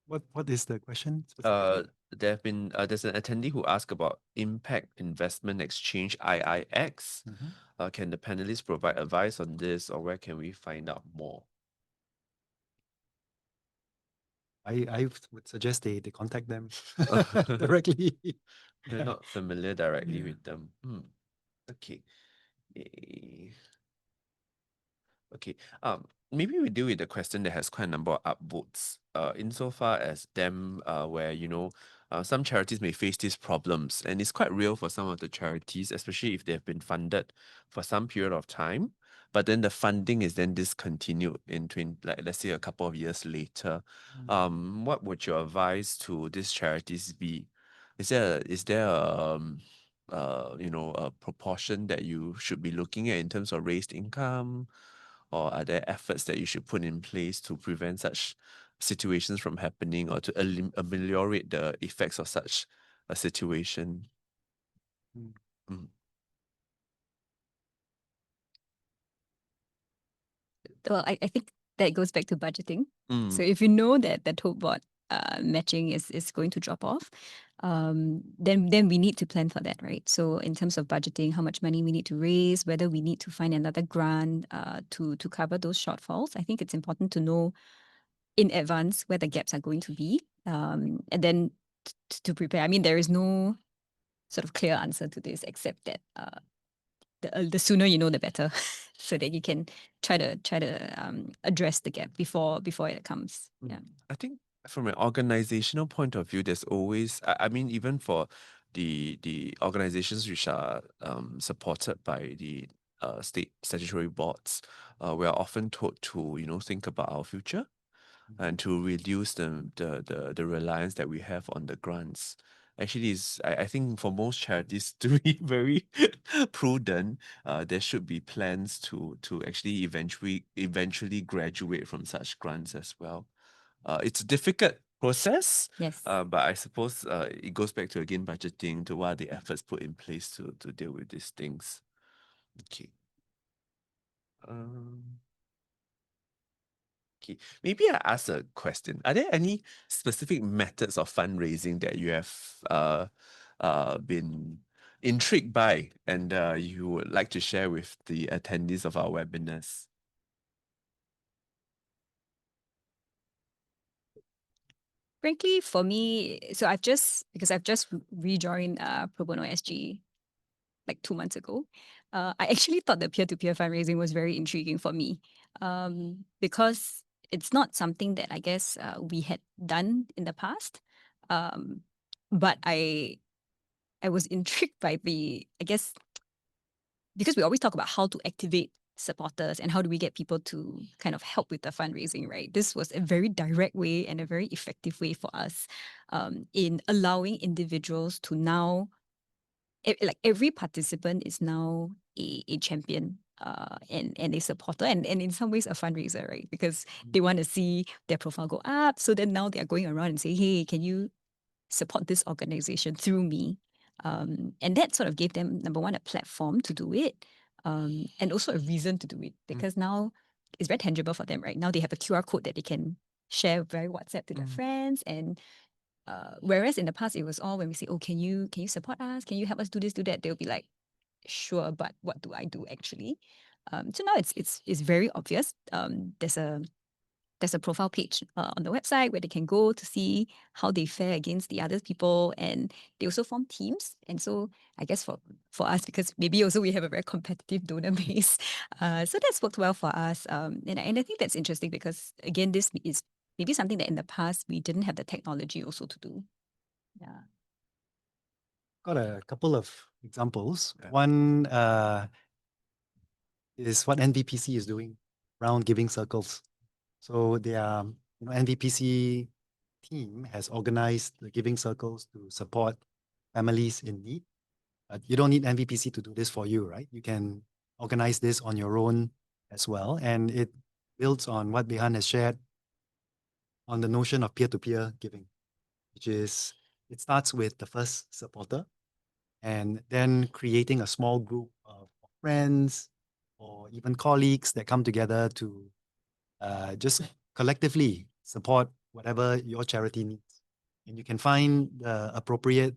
Speaker 4: What is the question specifically?
Speaker 1: There's an attendee who asked about impact investment exchange IIX. Can the panelists provide advice on this, or where can we find out more?
Speaker 4: I would suggest they contact them directly.
Speaker 1: They're not familiar directly
Speaker 4: Yeah.
Speaker 1: with them. Okay. Eh, Okay. Maybe we deal with the question that has quite a number of upvotes. Insofar as them, where some charities may face these problems, and it's quite real for some of the charities, especially if they've been funded for some period of time, but then the funding is then discontinued like let's say a couple of years later. What would your advice to these charities be? Is there a proportion that you should be looking at in terms of raised income? Or are there efforts that you should put in place to prevent such situations from happening, or to ameliorate the effects of such a situation? Mm.
Speaker 2: Well, I think that goes back to budgeting.
Speaker 1: Mm.
Speaker 2: So if you know that the tote board matching is going to drop off, then we need to plan for that, right? So in terms of budgeting, how much money we need to raise, whether we need to find another grant to cover those shortfalls, I think it's important to know in advance where the gaps are going to be, and then to prepare. I mean, there is no sort of clear answer to this except that the sooner you know, the better, so that you can try to address the gap before it comes. Yeah.
Speaker 1: I think from an organizational point of view, there's always, I mean, even for the organizations which are supported by the state statutory boards, we are often told to think about our future and to reduce the reliance that we have on the grants. Actually, I think for most charities to be very prudent, there should be plans to actually eventually graduate from such grants as well. It's a difficult process,
Speaker 2: Yes.
Speaker 1: but I suppose it goes back to again budgeting, to what are the efforts put in place to deal with these things. Okay. Okay, maybe I ask a question. Are there any specific methods of fundraising that you have been intrigued by, and you would like to share with the attendees of our webinars?
Speaker 2: Frankly, for me, so I've just rejoined Pro Bono SG like 2 months ago. I actually thought the peer-to-peer fundraising was very intriguing for me, because it's not something that I guess we had done in the past. But I was intrigued by I guess, because we always talk about how to activate supporters and how do we get people to kind of help with the fundraising, right? This was a very direct way and a very effective way for us in allowing individuals to now, like every participant is now a champion and a supporter, and in some ways a fundraiser, right? Because they want to see their profile go up. So then now they are going around and saying, hey, can you support this organization through me? And that sort of gave them, number one, a platform to do it, and also a reason to do it, because now it's very tangible for them, right? Now they have a QR code that they can share via WhatsApp to their friends. And whereas in the past it was all when we say, oh, can you support us? Can you help us do this, do that? They'll be like, sure, but what do I do actually? So now it's very obvious. There's a profile page on the website where they can go to see how they fare against the other people, and they also form teams. And so I guess for us, because maybe also we have a very competitive donor base, so that's worked well for us. And I think that's interesting because again, this is maybe something that in the past we didn't have the technology also to do. Yeah.
Speaker 4: Got a couple of examples.
Speaker 1: Yeah.
Speaker 4: One is what NVPC is doing around giving circles. So their NVPC team has organized the giving circles to support families in need. You don't need NVPC to do this for you, right? You can organize this on your own as well. And it builds on what Behan has shared on the notion of peer-to-peer giving, which is it starts with the first supporter and then creating a small group of friends or even colleagues that come together to just collectively support whatever your charity needs. And you can find the appropriate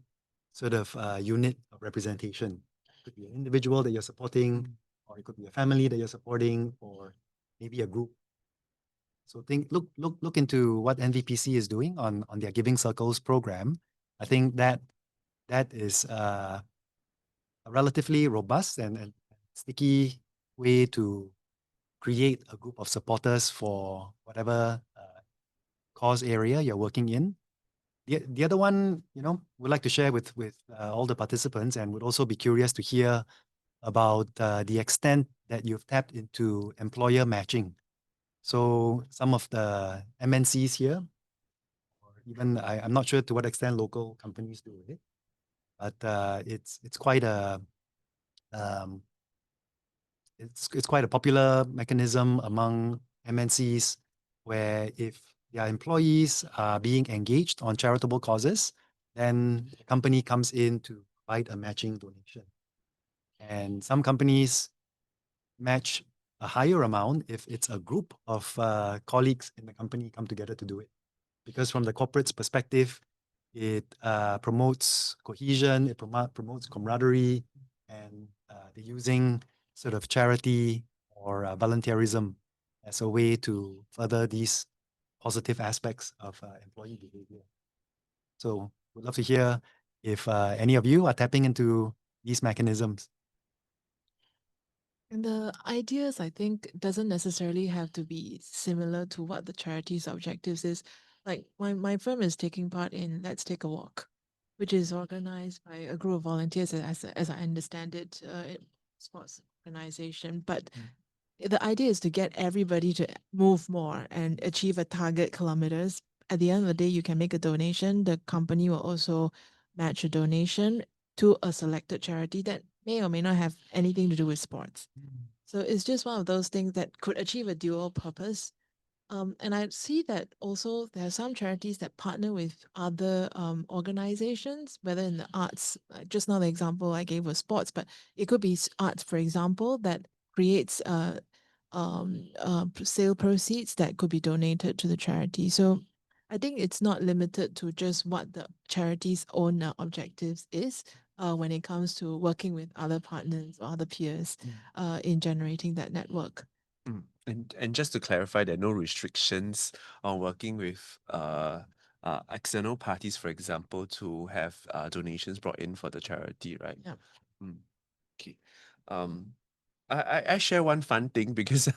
Speaker 4: sort of unit of representation. It could be an individual that you're supporting, or it could be a family that you're supporting, or maybe a group. So look into what NVPC is doing on their Giving Circles program. I think that is a relatively robust and sticky way to create a group of supporters for whatever cause area you're working in. The other one, we'd like to share with all the participants, and would also be curious to hear about the extent that you've tapped into employer matching. So some of the MNCs here, or even I'm not sure to what extent local companies do it, but it's quite a um, it's quite a popular mechanism among MNCs, where if their employees are being engaged on charitable causes, then the company comes in to provide a matching donation. And some companies match a higher amount if it's a group of colleagues in the company come together to do it. Because from the corporate's perspective, it promotes cohesion, it promotes camaraderie, and they're using sort of charity or volunteerism as a way to further these positive aspects of employee behavior. So we'd love to hear if any of you are tapping into these mechanisms.
Speaker 5: And the ideas, I think, doesn't necessarily have to be similar to what the charity's objectives is. Like my firm is taking part in Let's Take a Walk, which is organized by a group of volunteers, as I understand it, sports organization. But the idea is to get everybody to move more and achieve a target kilometers. At the end of the day, you can make a donation. The company will also match a donation to a selected charity that may or may not have anything to do with sports. So it's just one of those things that could achieve a dual purpose. And I see that also there are some charities that partner with other organizations, whether in the arts. Just now the example I gave was sports, but it could be arts, for example, that creates sale proceeds that could be donated to the charity. So I think it's not limited to just what the charity's own objectives is when it comes to working with other partners or other peers in generating that network.
Speaker 1: And just to clarify, there are no restrictions on working with external parties, for example, to have donations brought in for the charity, right?
Speaker 5: Yeah.
Speaker 1: Okay. I share one fun thing because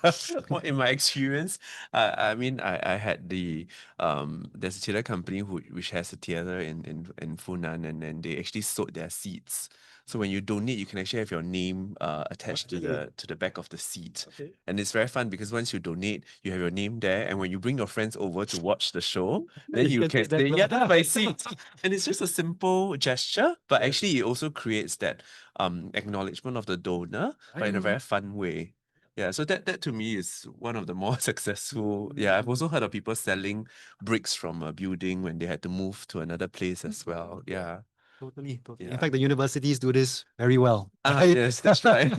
Speaker 1: in my experience, I mean, I had there's a theater company which has a theater in Funan, and then they actually sold their seats. So when you donate, you can actually have your name attached to the back of the seat.
Speaker 4: Okay.
Speaker 1: And it's very fun because once you donate, you have your name there, and when you bring your friends over to watch the show, then you can that's my seat. And it's just a simple gesture, but actually it also creates that acknowledgement of the donor, but in a very fun way. Yeah, so that to me is one of the more successful. Yeah, I've also heard of people selling bricks from a building when they had to move to another place as well. Yeah.
Speaker 4: Totally. In
Speaker 1: Yeah.
Speaker 4: fact, the universities do this very well.
Speaker 1: Yes, that's right.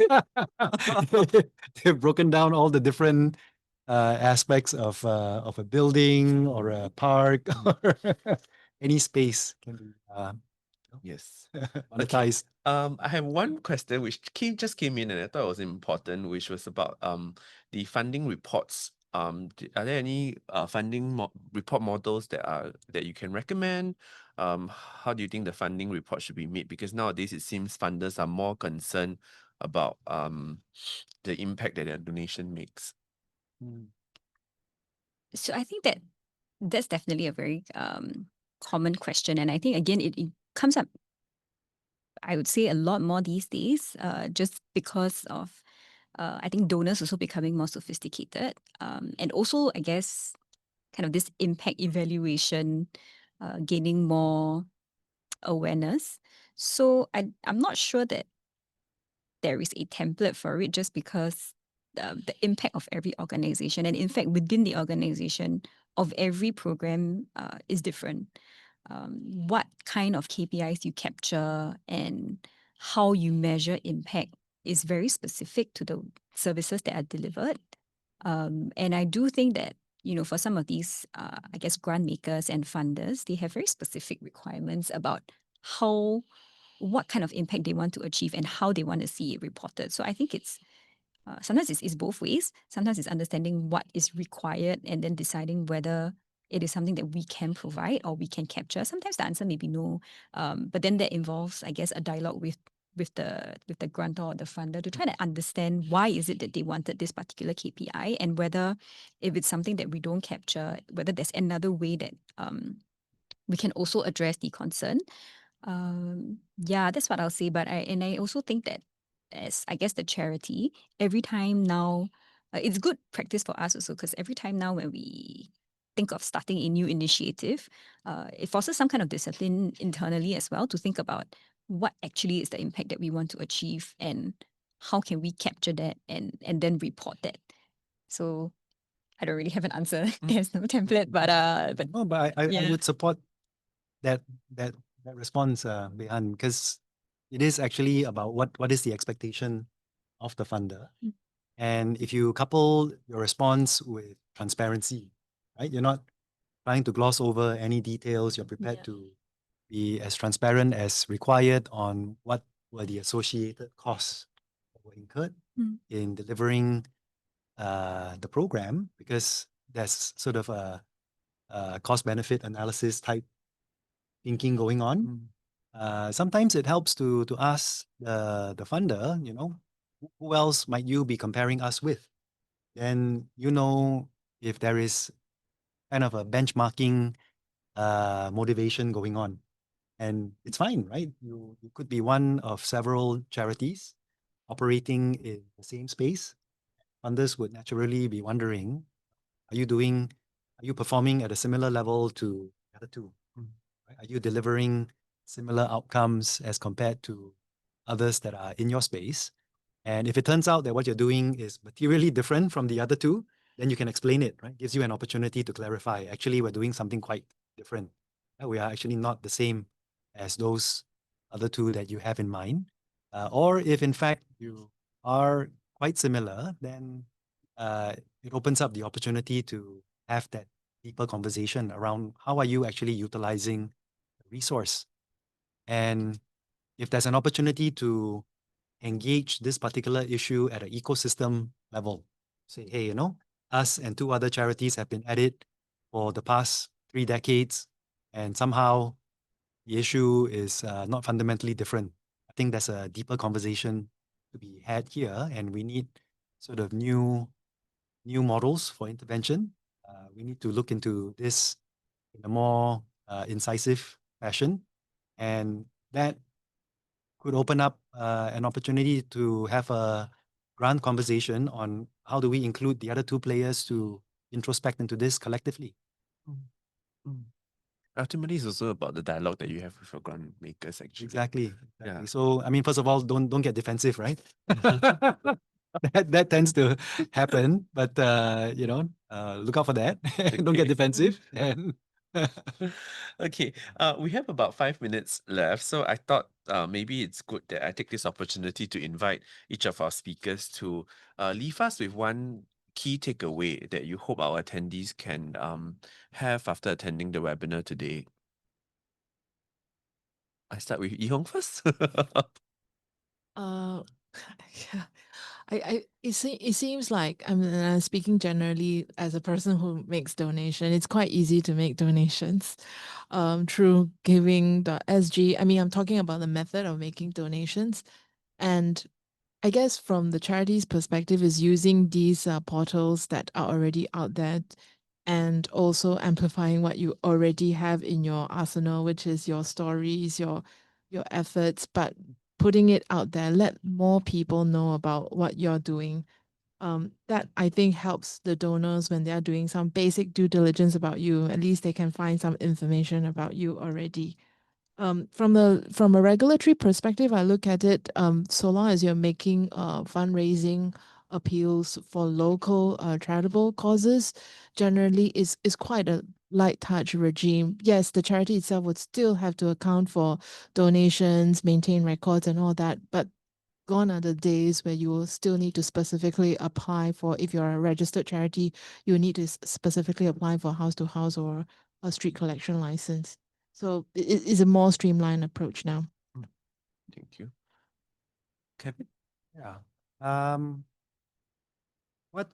Speaker 4: They've broken down all the different aspects of a building or a park or any space can be
Speaker 1: Yes.
Speaker 4: monetized.
Speaker 1: I have one question which just came in, and I thought it was important, which was about the funding reports. Are there any funding report models that you can recommend? How do you think the funding report should be made? Because nowadays it seems funders are more concerned about the impact that their donation makes.
Speaker 2: So I think that's definitely a very common question. And I think, again, it comes up, I would say, a lot more these days, just because of, I think, donors also becoming more sophisticated. And also, I guess, kind of this impact evaluation gaining more awareness. So I'm not sure that there is a template for it, just because the impact of every organization, and in fact, within the organization of every program is different. What kind of KPIs you capture and how you measure impact is very specific to the services that are delivered. And I do think that, for some of these, I guess, grant makers and funders, they have very specific requirements about what kind of impact they want to achieve and how they want to see it reported. So I think it's sometimes it's both ways. Sometimes it's understanding what is required and then deciding whether it is something that we can provide or we can capture. Sometimes the answer may be no, but then that involves, I guess, a dialogue with the grantor or the funder to try to understand why is it that they wanted this particular KPI, and whether if it's something that we don't capture, whether there's another way that we can also address the concern. Yeah, that's what I'll say. But I also think that, as I guess the charity, every time now, it's good practice for us also, because every time now when we think of starting a new initiative, it forces some kind of discipline internally as well to think about what actually is the impact that we want to achieve and how can we capture that and then report that. So I don't really have an answer. There's no template, but
Speaker 4: No, but I
Speaker 2: yeah.
Speaker 4: would support that response, Behan, because it is actually about what is the expectation of the funder. And if you couple your response with transparency, right? You're not trying to gloss over any details. You're prepared to be as transparent as required on what were the associated costs that were incurred in delivering the program, because there's sort of a cost-benefit analysis type thinking going on. Sometimes it helps to ask the funder, who else might you be comparing us with? Then if there is kind of a benchmarking motivation going on. And it's fine, right? You could be one of several charities operating in the same space. Funders would naturally be wondering, are you performing at a similar level to the other two? Right? Are you delivering similar outcomes as compared to others that are in your space? And if it turns out that what you're doing is materially different from the other two, then you can explain it, right? Gives you an opportunity to clarify. Actually, we're doing something quite different. We are actually not the same as those other two that you have in mind. Or if in fact you are quite similar, then it opens up the opportunity to have that deeper conversation around how are you actually utilizing the resource. And if there's an opportunity to engage this particular issue at an ecosystem level, say, hey, us and two other charities have been at it for the past 3 decades, and somehow the issue is not fundamentally different. I think there's a deeper conversation to be had here, and we need sort of new models for intervention. We need to look into this in a more incisive fashion, and that could open up an opportunity to have a grand conversation on how do we include the other two players to introspect into this collectively.
Speaker 1: Ultimately, it's also about the dialogue that you have with your grant makers, actually.
Speaker 4: Exactly.
Speaker 1: Yeah.
Speaker 4: So, I mean, first of all, don't get defensive, right? that tends to happen, but look out for that. Don't get defensive. And
Speaker 1: Okay, we have about 5 minutes left, so I thought maybe it's good that I take this opportunity to invite each of our speakers to leave us with one key takeaway that you hope our attendees can have after attending the webinar today. I start with Yi Hong first.
Speaker 5: Yeah. It seems like I'm speaking generally as a person who makes donation. It's quite easy to make donations through giving.sg. I mean, I'm talking about the method of making donations, and I guess from the charity's perspective is using these portals that are already out there, and also amplifying what you already have in your arsenal, which is your stories, your efforts, but putting it out there, let more people know about what you're doing. That I think helps the donors when they are doing some basic due diligence about you. At least they can find some information about you already. From a regulatory perspective, I look at it, so long as you're making fundraising appeals for local charitable causes generally is quite a light touch regime. Yes, the charity itself would still have to account for donations, maintain records and all that, but gone are the days where you will still need to specifically apply for, if you're a registered charity, you need to specifically apply for house to house or a street collection license. So it is a more streamlined approach now.
Speaker 1: Thank you. Kevin?
Speaker 4: Yeah. What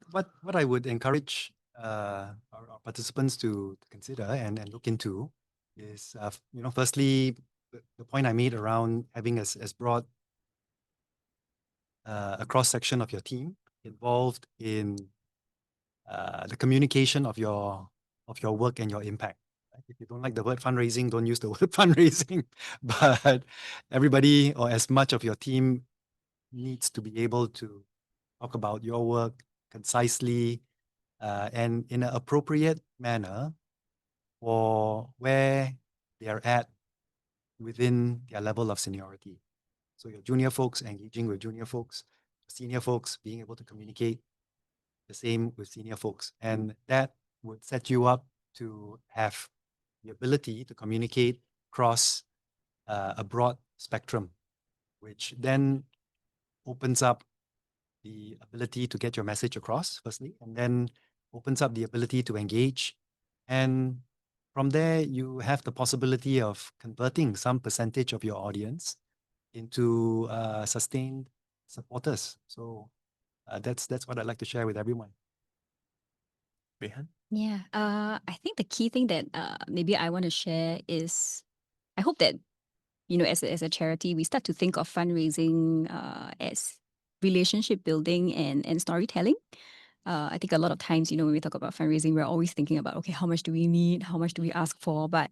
Speaker 4: I would encourage our participants to consider and look into is, firstly, the point I made around having as broad a cross section of your team involved in the communication of your work and your impact. Right? If you don't like the word fundraising, don't use the word fundraising. But everybody, or as much of your team, needs to be able to talk about your work concisely and in an appropriate manner for where they are at within their level of seniority. So your junior folks engaging with junior folks, senior folks being able to communicate the same with senior folks. And that would set you up to have the ability to communicate across a broad spectrum, which then opens up the ability to get your message across, firstly, and then opens up the ability to engage. And from there, you have the possibility of converting some percentage of your audience into sustained supporters. So that's what I'd like to share with everyone.
Speaker 1: Rehan?
Speaker 2: Yeah, I think the key thing that maybe I want to share is I hope that, as a charity, we start to think of fundraising as relationship building and storytelling. I think a lot of times, when we talk about fundraising, we're always thinking about, okay, how much do we need? How much do we ask for? But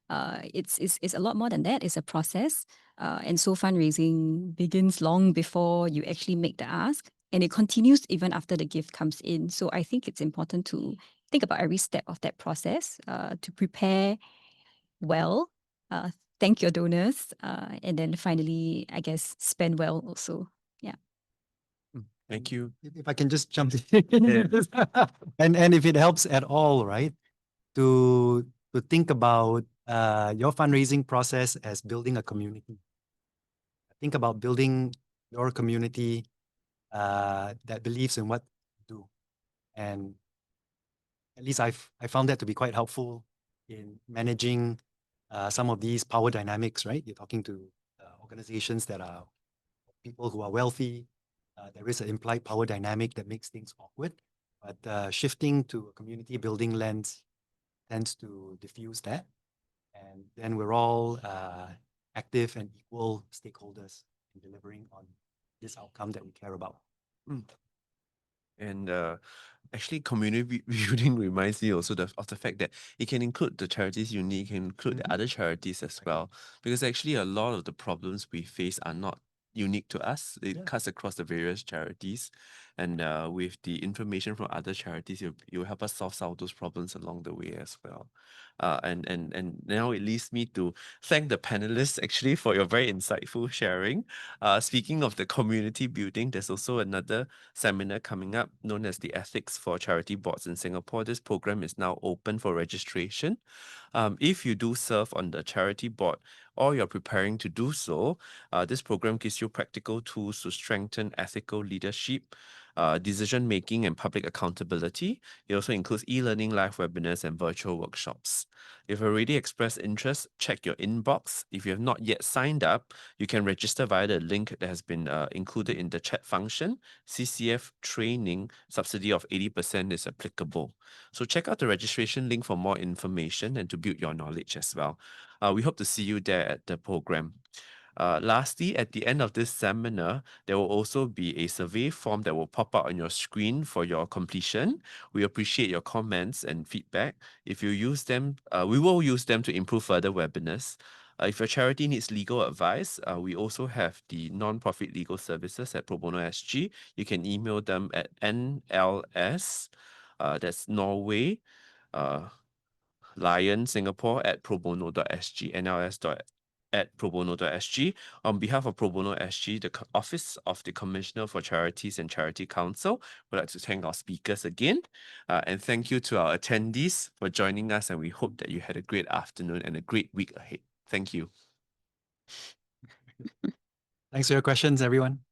Speaker 2: it's a lot more than that. It's a process. And so fundraising begins long before you actually make the ask. And it continues even after the gift comes in. So I think it's important to think about every step of that process to prepare well, thank your donors, and then finally, I guess, spend well also. Yeah.
Speaker 1: Thank you.
Speaker 4: If I can just jump in, and if it helps at all, right, to think about your fundraising process as building a community. Think about building your community that believes in what you do, and at least I found that to be quite helpful in managing some of these power dynamics. Right, you're talking to organizations that are people who are wealthy. There is an implied power dynamic that makes things awkward, but shifting to a community building lens tends to diffuse that, and then we're all active and equal stakeholders in delivering on this outcome that we care about.
Speaker 1: And actually, community building reminds me also of the fact that it can include the charities you need, can include the other charities as well. Because actually, a lot of the problems we face are not unique to us. It cuts across the various charities. And with the information from other charities, you help us solve some of those problems along the way as well. And now it leads me to thank the panelists actually for your very insightful sharing. Speaking of the community building, there's also another seminar coming up known as the Ethics for Charity Boards in Singapore. This program is now open for registration. If you do serve on the charity board or you're preparing to do so, this program gives you practical tools to strengthen ethical leadership, decision making, and public accountability. It also includes e-learning, live webinars, and virtual workshops. If you've already expressed interest, check your inbox. If you have not yet signed up, you can register via the link that has been included in the chat function. CCF training subsidy of 80% is applicable. So check out the registration link for more information and to build your knowledge as well. We hope to see you there at the program. Lastly, at the end of this seminar, there will also be a survey form that will pop up on your screen for your completion. We appreciate your comments and feedback. If you use them, we will use them to improve further webinars. If your charity needs legal advice, we also have the non-profit legal services at Pro Bono SG. You can email them at NLS, that's Norway, Lion Singapore at probono.sg, nls at probono.sg. On behalf of Pro Bono SG, the Office of the Commissioner for Charities and Charity Council, we'd like to thank our speakers again. And thank you to our attendees for joining us. And we hope that you had a great afternoon and a great week ahead. Thank you.
Speaker 4: Thanks for your questions, everyone.